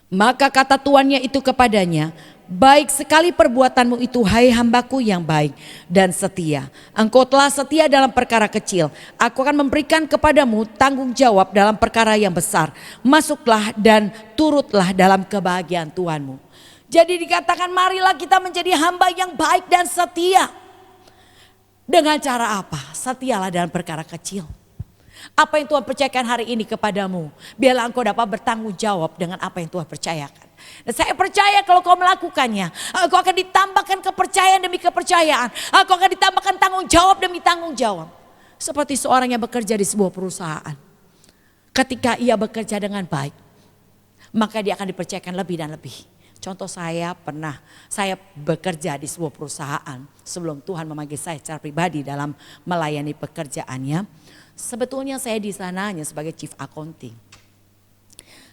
Maka kata tuannya itu kepadanya, baik sekali perbuatanmu itu hai hambaku yang baik dan setia. Engkau telah setia dalam perkara kecil. Aku akan memberikan kepadamu tanggung jawab dalam perkara yang besar. Masuklah dan turutlah dalam kebahagiaan Tuhanmu. Jadi dikatakan marilah kita menjadi hamba yang baik dan setia. Dengan cara apa? Setialah dalam perkara kecil. Apa yang Tuhan percayakan hari ini kepadamu, biarlah engkau dapat bertanggung jawab dengan apa yang Tuhan percayakan. Dan saya percaya kalau kau melakukannya, engkau akan ditambahkan kepercayaan demi kepercayaan. Engkau akan ditambahkan tanggung jawab demi tanggung jawab. Seperti seorang yang bekerja di sebuah perusahaan. Ketika ia bekerja dengan baik, maka dia akan dipercayakan lebih dan lebih. Contoh saya bekerja di sebuah perusahaan sebelum Tuhan memanggil saya secara pribadi dalam melayani pekerjaannya. Sebetulnya saya di sana hanya sebagai chief accounting.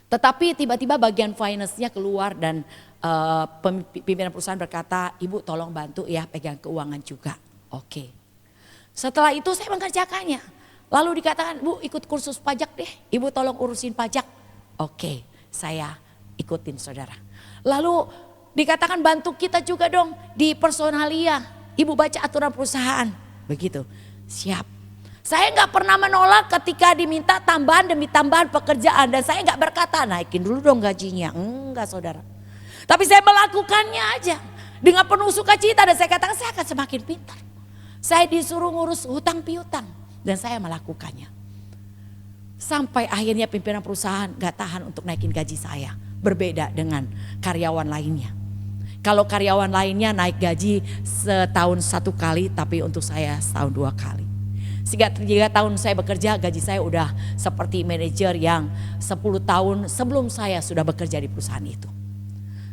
Tetapi tiba-tiba bagian finance-nya keluar dan pimpinan perusahaan berkata, Ibu tolong bantu ya pegang keuangan juga. Oke. Setelah itu saya mengerjakannya. Lalu dikatakan, Bu ikut kursus pajak deh, Ibu tolong urusin pajak. Oke, saya ikutin saudara. Lalu dikatakan bantu kita juga dong di personalia. Ibu baca aturan perusahaan. Begitu. Siap. Saya gak pernah menolak ketika diminta tambahan demi tambahan pekerjaan. Dan saya gak berkata naikin dulu dong gajinya. Enggak saudara. Tapi saya melakukannya aja. Dengan penuh sukacita dan saya katakan saya akan semakin pintar. Saya disuruh ngurus hutang piutang. Dan saya melakukannya. Sampai akhirnya pimpinan perusahaan gak tahan untuk naikin gaji saya. Berbeda dengan karyawan lainnya. Kalau karyawan lainnya naik gaji setahun 1 kali, tapi untuk saya setahun 2 kali. Sehingga 3 tahun saya bekerja, gaji saya udah seperti manajer yang 10 tahun sebelum saya sudah bekerja di perusahaan itu.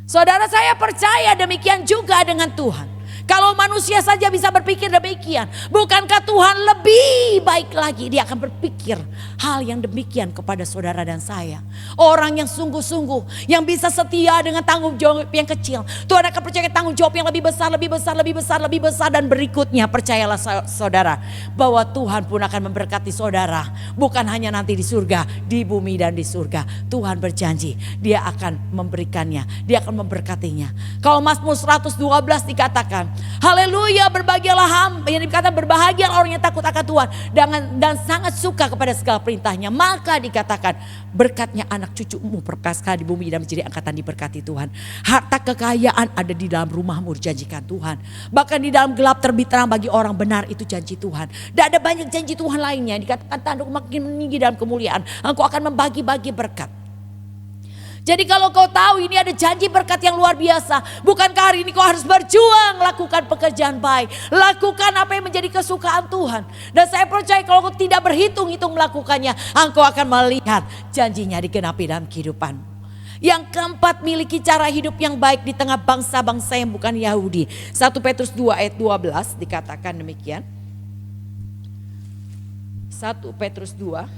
Saudara, saya percaya demikian juga dengan Tuhan. Kalau manusia saja bisa berpikir demikian, bukankah Tuhan lebih baik lagi? Dia akan berpikir hal yang demikian kepada saudara dan saya. Orang yang sungguh-sungguh, yang bisa setia dengan tanggung jawab yang kecil. Tuhan akan percaya tanggung jawab yang lebih besar, lebih besar, lebih besar, lebih besar. Dan berikutnya percayalah saudara, bahwa Tuhan pun akan memberkati saudara. Bukan hanya nanti di surga, di bumi dan di surga. Tuhan berjanji, dia akan memberikannya, dia akan memberkatinya. Kalau Mazmur 112 dikatakan, haleluya, berbahagialah hamba, yang dikatakan berbahagia orang yang takut akan Tuhan dan sangat suka kepada segala perintahnya. Maka dikatakan berkatnya anak cucumu perkasa di bumi dan menjadi angkatan diberkati Tuhan. Harta kekayaan ada di dalam rumahmu dijanjikan Tuhan. Bahkan di dalam gelap terbit terang bagi orang benar, itu janji Tuhan. Dan ada banyak janji Tuhan lainnya. Dikatakan tanduk makin meninggi dalam kemuliaan. Engkau akan membagi-bagi berkat. Jadi kalau kau tahu ini ada janji berkat yang luar biasa, bukankah hari ini kau harus berjuang lakukan pekerjaan baik, lakukan apa yang menjadi kesukaan Tuhan. Dan saya percaya kalau kau tidak berhitung-hitung melakukannya, engkau akan melihat janjinya digenapi dalam kehidupan. Yang keempat, miliki cara hidup yang baik di tengah bangsa-bangsa yang bukan Yahudi. 1 Petrus 2 ayat 12 dikatakan demikian. 1 Petrus 2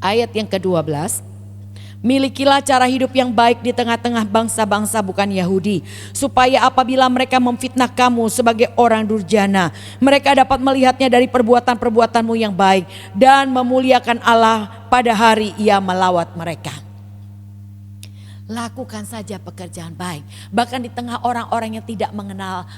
Ayat yang ke-12. Milikilah cara hidup yang baik di tengah-tengah bangsa-bangsa bukan Yahudi, supaya apabila mereka memfitnah kamu sebagai orang durjana, mereka dapat melihatnya dari perbuatan-perbuatanmu yang baik dan memuliakan Allah pada hari Ia melawat mereka. Lakukan saja pekerjaan baik, bahkan di tengah orang-orang yang tidak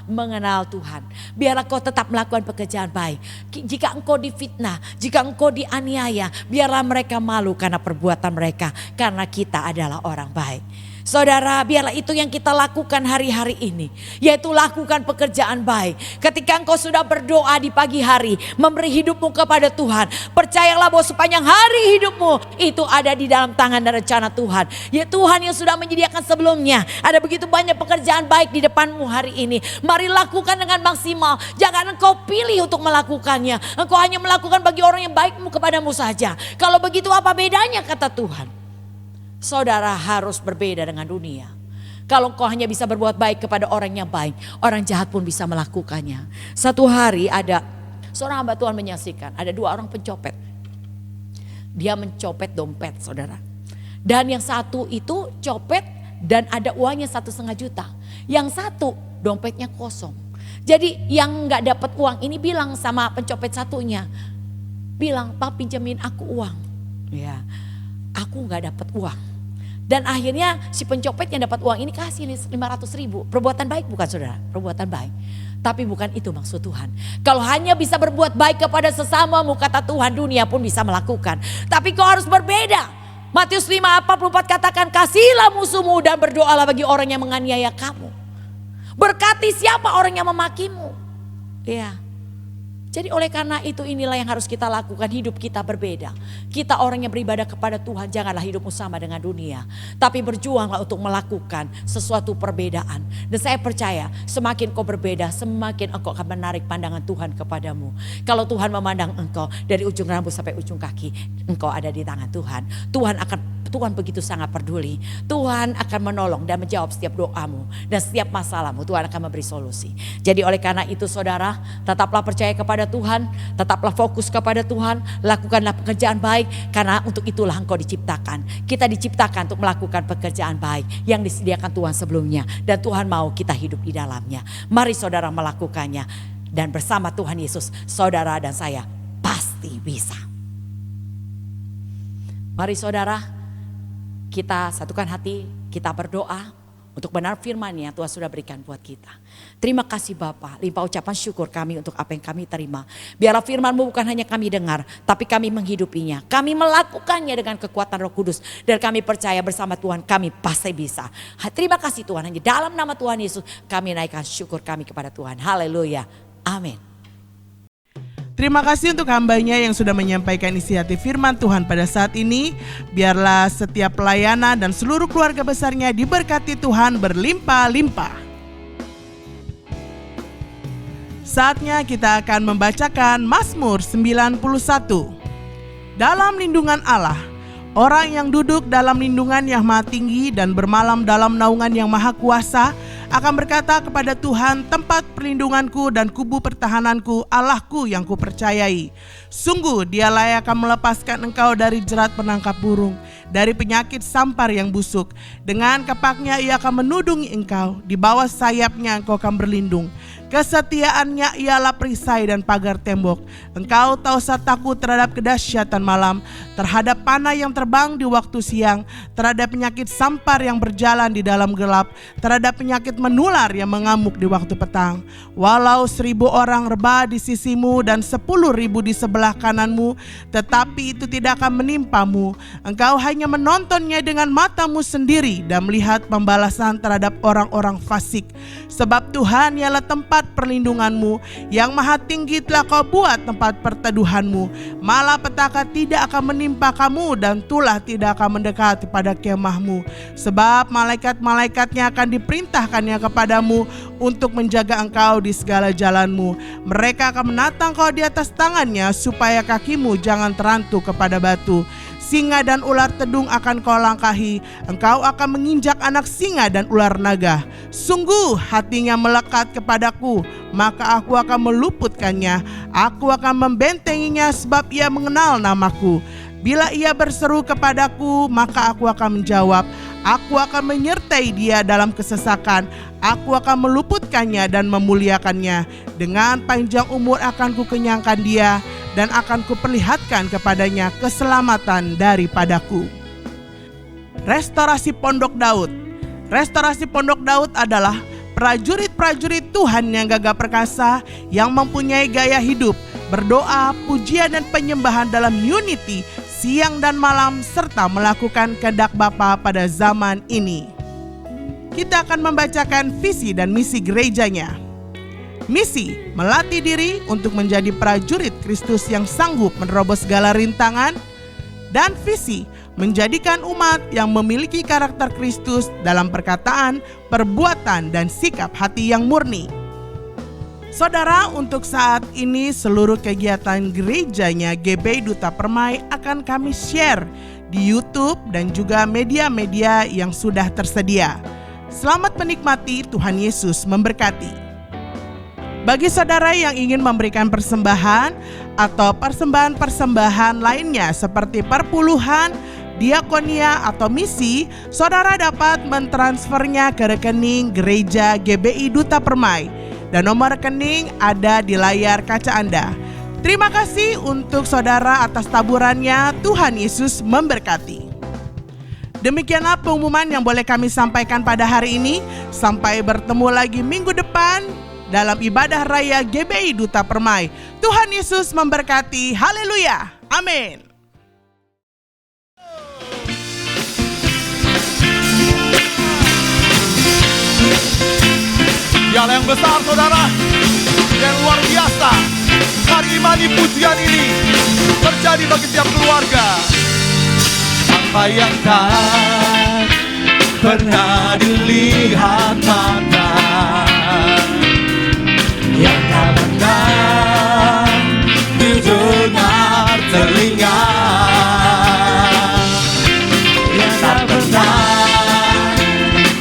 mengenal Tuhan. Biarlah kau tetap melakukan pekerjaan baik. Jika engkau difitnah, jika engkau dianiaya, biarlah mereka malu karena perbuatan mereka, karena kita adalah orang baik. Saudara, biarlah itu yang kita lakukan hari-hari ini, yaitu lakukan pekerjaan baik. Ketika engkau sudah berdoa di pagi hari, memberi hidupmu kepada Tuhan, percayalah bahwa sepanjang hari hidupmu itu ada di dalam tangan dan rencana Tuhan. Ya, Tuhan yang sudah menyediakan sebelumnya. Ada begitu banyak pekerjaan baik di depanmu hari ini. Mari lakukan dengan maksimal. Jangan engkau pilih untuk melakukannya. Engkau hanya melakukan bagi orang yang baikmu kepadamu saja. Kalau begitu apa bedanya, kata Tuhan? Saudara harus berbeda dengan dunia. Kalau kau hanya bisa berbuat baik kepada orang yang baik, orang jahat pun bisa melakukannya. Satu hari ada seorang hamba Tuhan menyaksikan, ada 2 orang pencopet. Dia mencopet dompet, saudara. Dan yang satu itu copet dan ada uangnya 1,5 juta. Yang satu dompetnya kosong. Jadi yang gak dapat uang ini bilang sama pencopet satunya, bilang, "Pak, pinjemin aku uang." Ya, aku gak dapat uang. Dan akhirnya si pencopet yang dapat uang ini kasih 500.000. Perbuatan baik bukan, saudara? Perbuatan baik. Tapi bukan itu maksud Tuhan. Kalau hanya bisa berbuat baik kepada sesamamu, kata Tuhan, dunia pun bisa melakukan. Tapi kau harus berbeda. Matius 5:44 katakan, "Kasihilah musuhmu dan berdoalah bagi orang yang menganiaya kamu. Berkati siapa orang yang memakimu." Ya. Jadi oleh karena itu inilah yang harus kita lakukan, hidup kita berbeda. Kita orang yang beribadah kepada Tuhan, janganlah hidupmu sama dengan dunia. Tapi berjuanglah untuk melakukan sesuatu perbedaan. Dan saya percaya semakin kau berbeda, semakin engkau akan menarik pandangan Tuhan kepadamu. Kalau Tuhan memandang engkau dari ujung rambut sampai ujung kaki, engkau ada di tangan Tuhan. Tuhan begitu sangat peduli. Tuhan akan menolong dan menjawab setiap doamu. Dan setiap masalahmu Tuhan akan memberi solusi. Jadi oleh karena itu saudara, tetaplah percaya kepada Tuhan. Tetaplah fokus kepada Tuhan. Lakukanlah pekerjaan baik. Karena untuk itulah engkau diciptakan. Kita diciptakan untuk melakukan pekerjaan baik yang disediakan Tuhan sebelumnya. Dan Tuhan mau kita hidup di dalamnya. Mari saudara melakukannya. Dan bersama Tuhan Yesus, saudara dan saya pasti bisa. Mari saudara, kita satukan hati, kita berdoa untuk benar firman-Nya Tuhan sudah berikan buat kita. Terima kasih Bapa, limpah ucapan syukur kami untuk apa yang kami terima. Biarlah firman-Mu bukan hanya kami dengar, tapi kami menghidupinya. Kami melakukannya dengan kekuatan Roh Kudus. Dan kami percaya bersama Tuhan kami pasti bisa. Terima kasih Tuhan, hanya dalam nama Tuhan Yesus kami naikkan syukur kami kepada Tuhan. Haleluya, amin. Terima kasih untuk hambanya yang sudah menyampaikan isi hati firman Tuhan pada saat ini. Biarlah setiap pelayanan dan seluruh keluarga besarnya diberkati Tuhan berlimpah-limpah. Saatnya kita akan membacakan Mazmur 91. Dalam lindungan Allah, orang yang duduk dalam lindungan yang maha tinggi dan bermalam dalam naungan yang maha kuasa akan berkata kepada Tuhan, tempat perlindunganku dan kubu pertahananku, Allahku yang kupercayai. Sungguh dialah yang akan melepaskan engkau dari jerat penangkap burung, dari penyakit sampar yang busuk. Dengan kepaknya ia akan menudungi engkau, di bawah sayapnya engkau akan berlindung. Kesetiaannya ialah perisai dan pagar tembok. Engkau tak usah takut terhadap kedahsyatan malam, terhadap panah yang terbang di waktu siang, terhadap penyakit sampar yang berjalan di dalam gelap, terhadap penyakit menular yang mengamuk di waktu petang. Walau 1.000 orang rebah di sisimu dan 10.000 di sebelah kananmu, tetapi itu tidak akan menimpamu. Engkau hanya menontonnya dengan matamu sendiri dan melihat pembalasan terhadap orang-orang fasik. Sebab Tuhan ialah tempat perlindunganmu, yang maha tinggi telah kau buat tempat perteduhanmu. Malapetaka tidak akan menimpa kamu dan tulah tidak akan mendekat pada kemahmu. Sebab malaikat-malaikatnya akan diperintahkannya kepadamu untuk menjaga engkau di segala jalanmu. Mereka akan menatang kau di atas tangannya supaya kakimu jangan terantuk kepada batu. Singa dan ular tedung akan kau langkahi. Engkau akan menginjak anak singa dan ular naga. Sungguh hatinya melekat kepadaku, maka aku akan meluputkannya. Aku akan membentenginya sebab ia mengenal namaku. Bila ia berseru kepadaku, maka aku akan menjawab. Aku akan menyertai dia dalam kesesakan. Aku akan meluputkannya dan memuliakannya. Dengan panjang umur akan kukenyangkan dia, dan akan kuperlihatkan kepadanya keselamatan daripadaku. Restorasi Pondok Daud. Restorasi Pondok Daud adalah prajurit-prajurit Tuhan yang gagah perkasa, yang mempunyai gaya hidup, berdoa, pujian dan penyembahan dalam unity siang dan malam, serta melakukan kehendak Bapa pada zaman ini. Kita akan membacakan visi dan misi gerejanya. Misi, melatih diri untuk menjadi prajurit Kristus yang sanggup menerobos segala rintangan. Dan visi, menjadikan umat yang memiliki karakter Kristus dalam perkataan, perbuatan, dan sikap hati yang murni. Saudara, untuk saat ini seluruh kegiatan gerejanya GBI Duta Permai akan kami share di YouTube dan juga media-media yang sudah tersedia. Selamat menikmati, Tuhan Yesus memberkati. Bagi saudara yang ingin memberikan persembahan atau persembahan-persembahan lainnya seperti perpuluhan, diakonia atau misi, saudara dapat mentransfernya ke rekening gereja GBI Duta Permai. Dan nomor rekening ada di layar kaca Anda. Terima kasih untuk saudara atas taburannya. Tuhan Yesus memberkati. Demikianlah pengumuman yang boleh kami sampaikan pada hari ini. Sampai bertemu lagi minggu depan dalam ibadah raya GBI Duta Permai. Tuhan Yesus memberkati. Haleluya. Amin. Dialah yang besar, saudara, yang luar biasa. Hari imani pujian ini terjadi bagi setiap keluarga. Apa yang tak pernah dilihat mata, yang tak pernah didengar telinga, yang tak pernah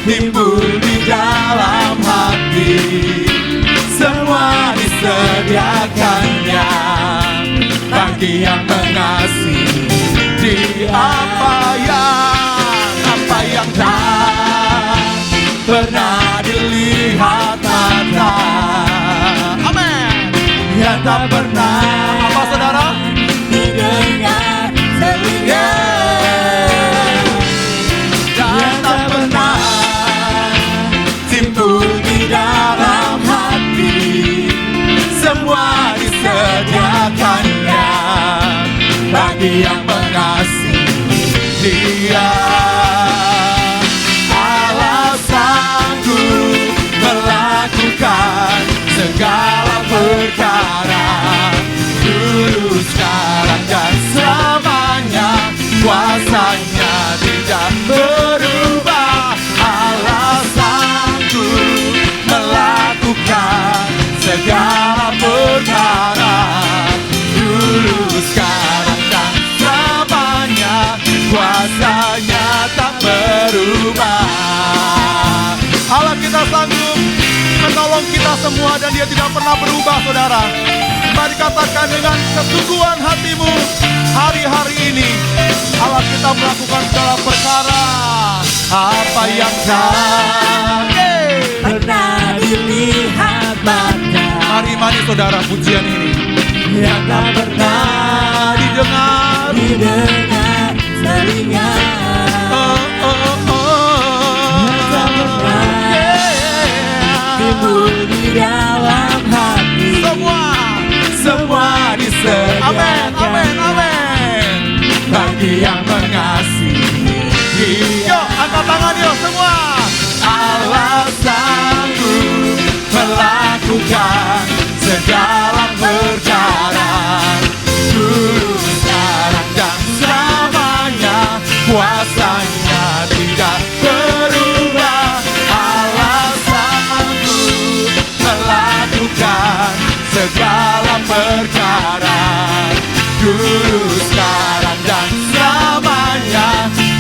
timbul di dalam hati, semua disediakannya bagi yang mengasihi Dia. Apa yang tak pernah dilihat mata, Amin. yang tak pernah Apa, saudara? didengar telinga, yang tak pernah timbul di dalam hati, semua disediakannya bagi yang mengasihi Dia. Allah sanggup melakukan segala perkara, dulu, sekarang, dan selamanya. Kuasanya tidak berubah. Allah sanggup melakukan segala perkara, dulu, sekarang, dan selamanya. Kuasanya tak berubah. Allah kita sanggup menolong kita semua dan Dia tidak pernah berubah, saudara. Mari katakan dengan kesungguhan hatimu, hari-hari ini Allah kita melakukan segala perkara. Apa yang tak Pernah dilihat mata, Mari saudara pujian ini yang tak pernah didengar. didengar telinga, yang tak pernah timbul di dalam hati, semua disediakan Amin, amin, amin. bagi yang mengasihi Dia. Yuk, angkat tangan yuk semua. Allah sanggup melakukan segala perkara, dulu, sekarang, dan selamanya. Kuasanya tidak berubah. Allah sanggup melakukan segala perkara, dulu, sekarang, dan selamanya.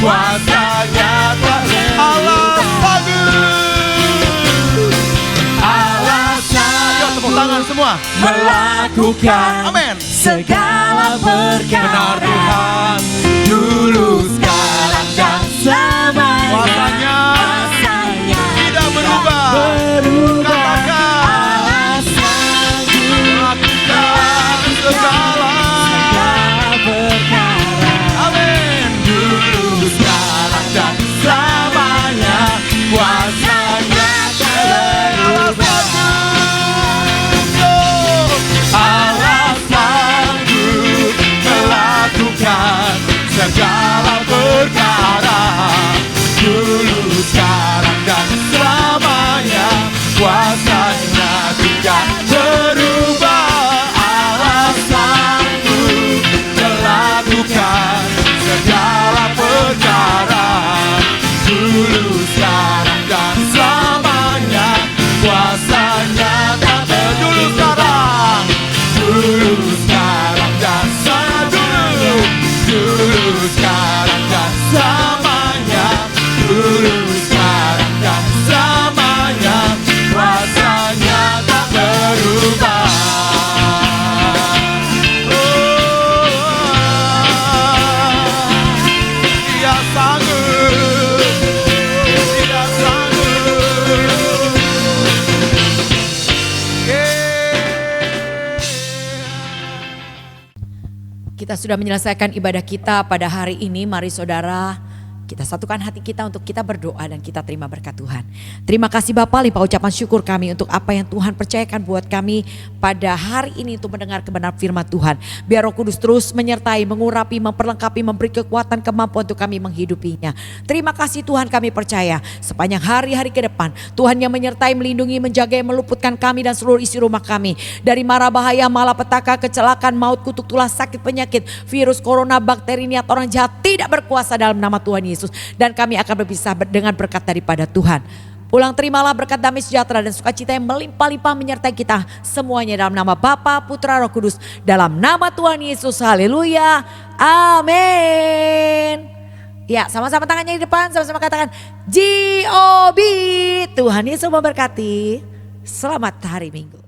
Kuasanya tak Allah sanggup. Allah Yuk, tepuk tangan semua. melakukan Amin. segala Benar perkara. Tuhan, dulu sekarang dan selamanya. Kuasanya Kuasanya tidak berubah. Katakan, Allah sanggup lakukan segala. perkara. Amin. Dulu sekarang dan selamanya, kuasanya tak berubah. Allah sanggup melakukan segala perkara. Dulu sekarang dan selamanya, kuasanya tidak berubah. Allah sanggup melakukan segala perkara. Dulu sekarang dan selamanya, kuasanya tak berubah. Dulu sekarang dan selamanya. Dulu sekarang dan selamanya. Dulu sekarang dan selamanya, kuasanya tak berubah. Dia sanggup. Dia sanggup. Kita sudah menyelesaikan ibadah kita pada hari ini. Mari saudara, kita satukan hati kita untuk kita berdoa dan kita terima berkat Tuhan. Terima kasih Bapak, limpah ucapan syukur kami untuk apa yang Tuhan percayakan buat kami pada hari ini untuk mendengar kebenaran firman Tuhan. Biar Roh Kudus terus menyertai, mengurapi, memperlengkapi, memberi kekuatan, kemampuan untuk kami menghidupinya. Terima kasih Tuhan, kami percaya sepanjang hari-hari ke depan Tuhan yang menyertai, melindungi, menjaga, meluputkan kami dan seluruh isi rumah kami dari mara bahaya, malapetaka, kecelakaan, maut, kutuk tulah, sakit, penyakit, virus, corona, bakteri, niat orang jahat tidak berkuasa dalam nama Tuhan Yesus. Dan kami akan berpisah dengan berkat daripada Tuhan. Pulang terimalah berkat damai sejahtera dan sukacita yang melimpah-limpah menyertai kita semuanya dalam nama Bapa, Putra, Roh Kudus, dalam nama Tuhan Yesus. Haleluya. Amin. Ya, sama-sama tangannya di depan, sama-sama katakan G.O.B. Tuhan Yesus memberkati. Selamat hari Minggu.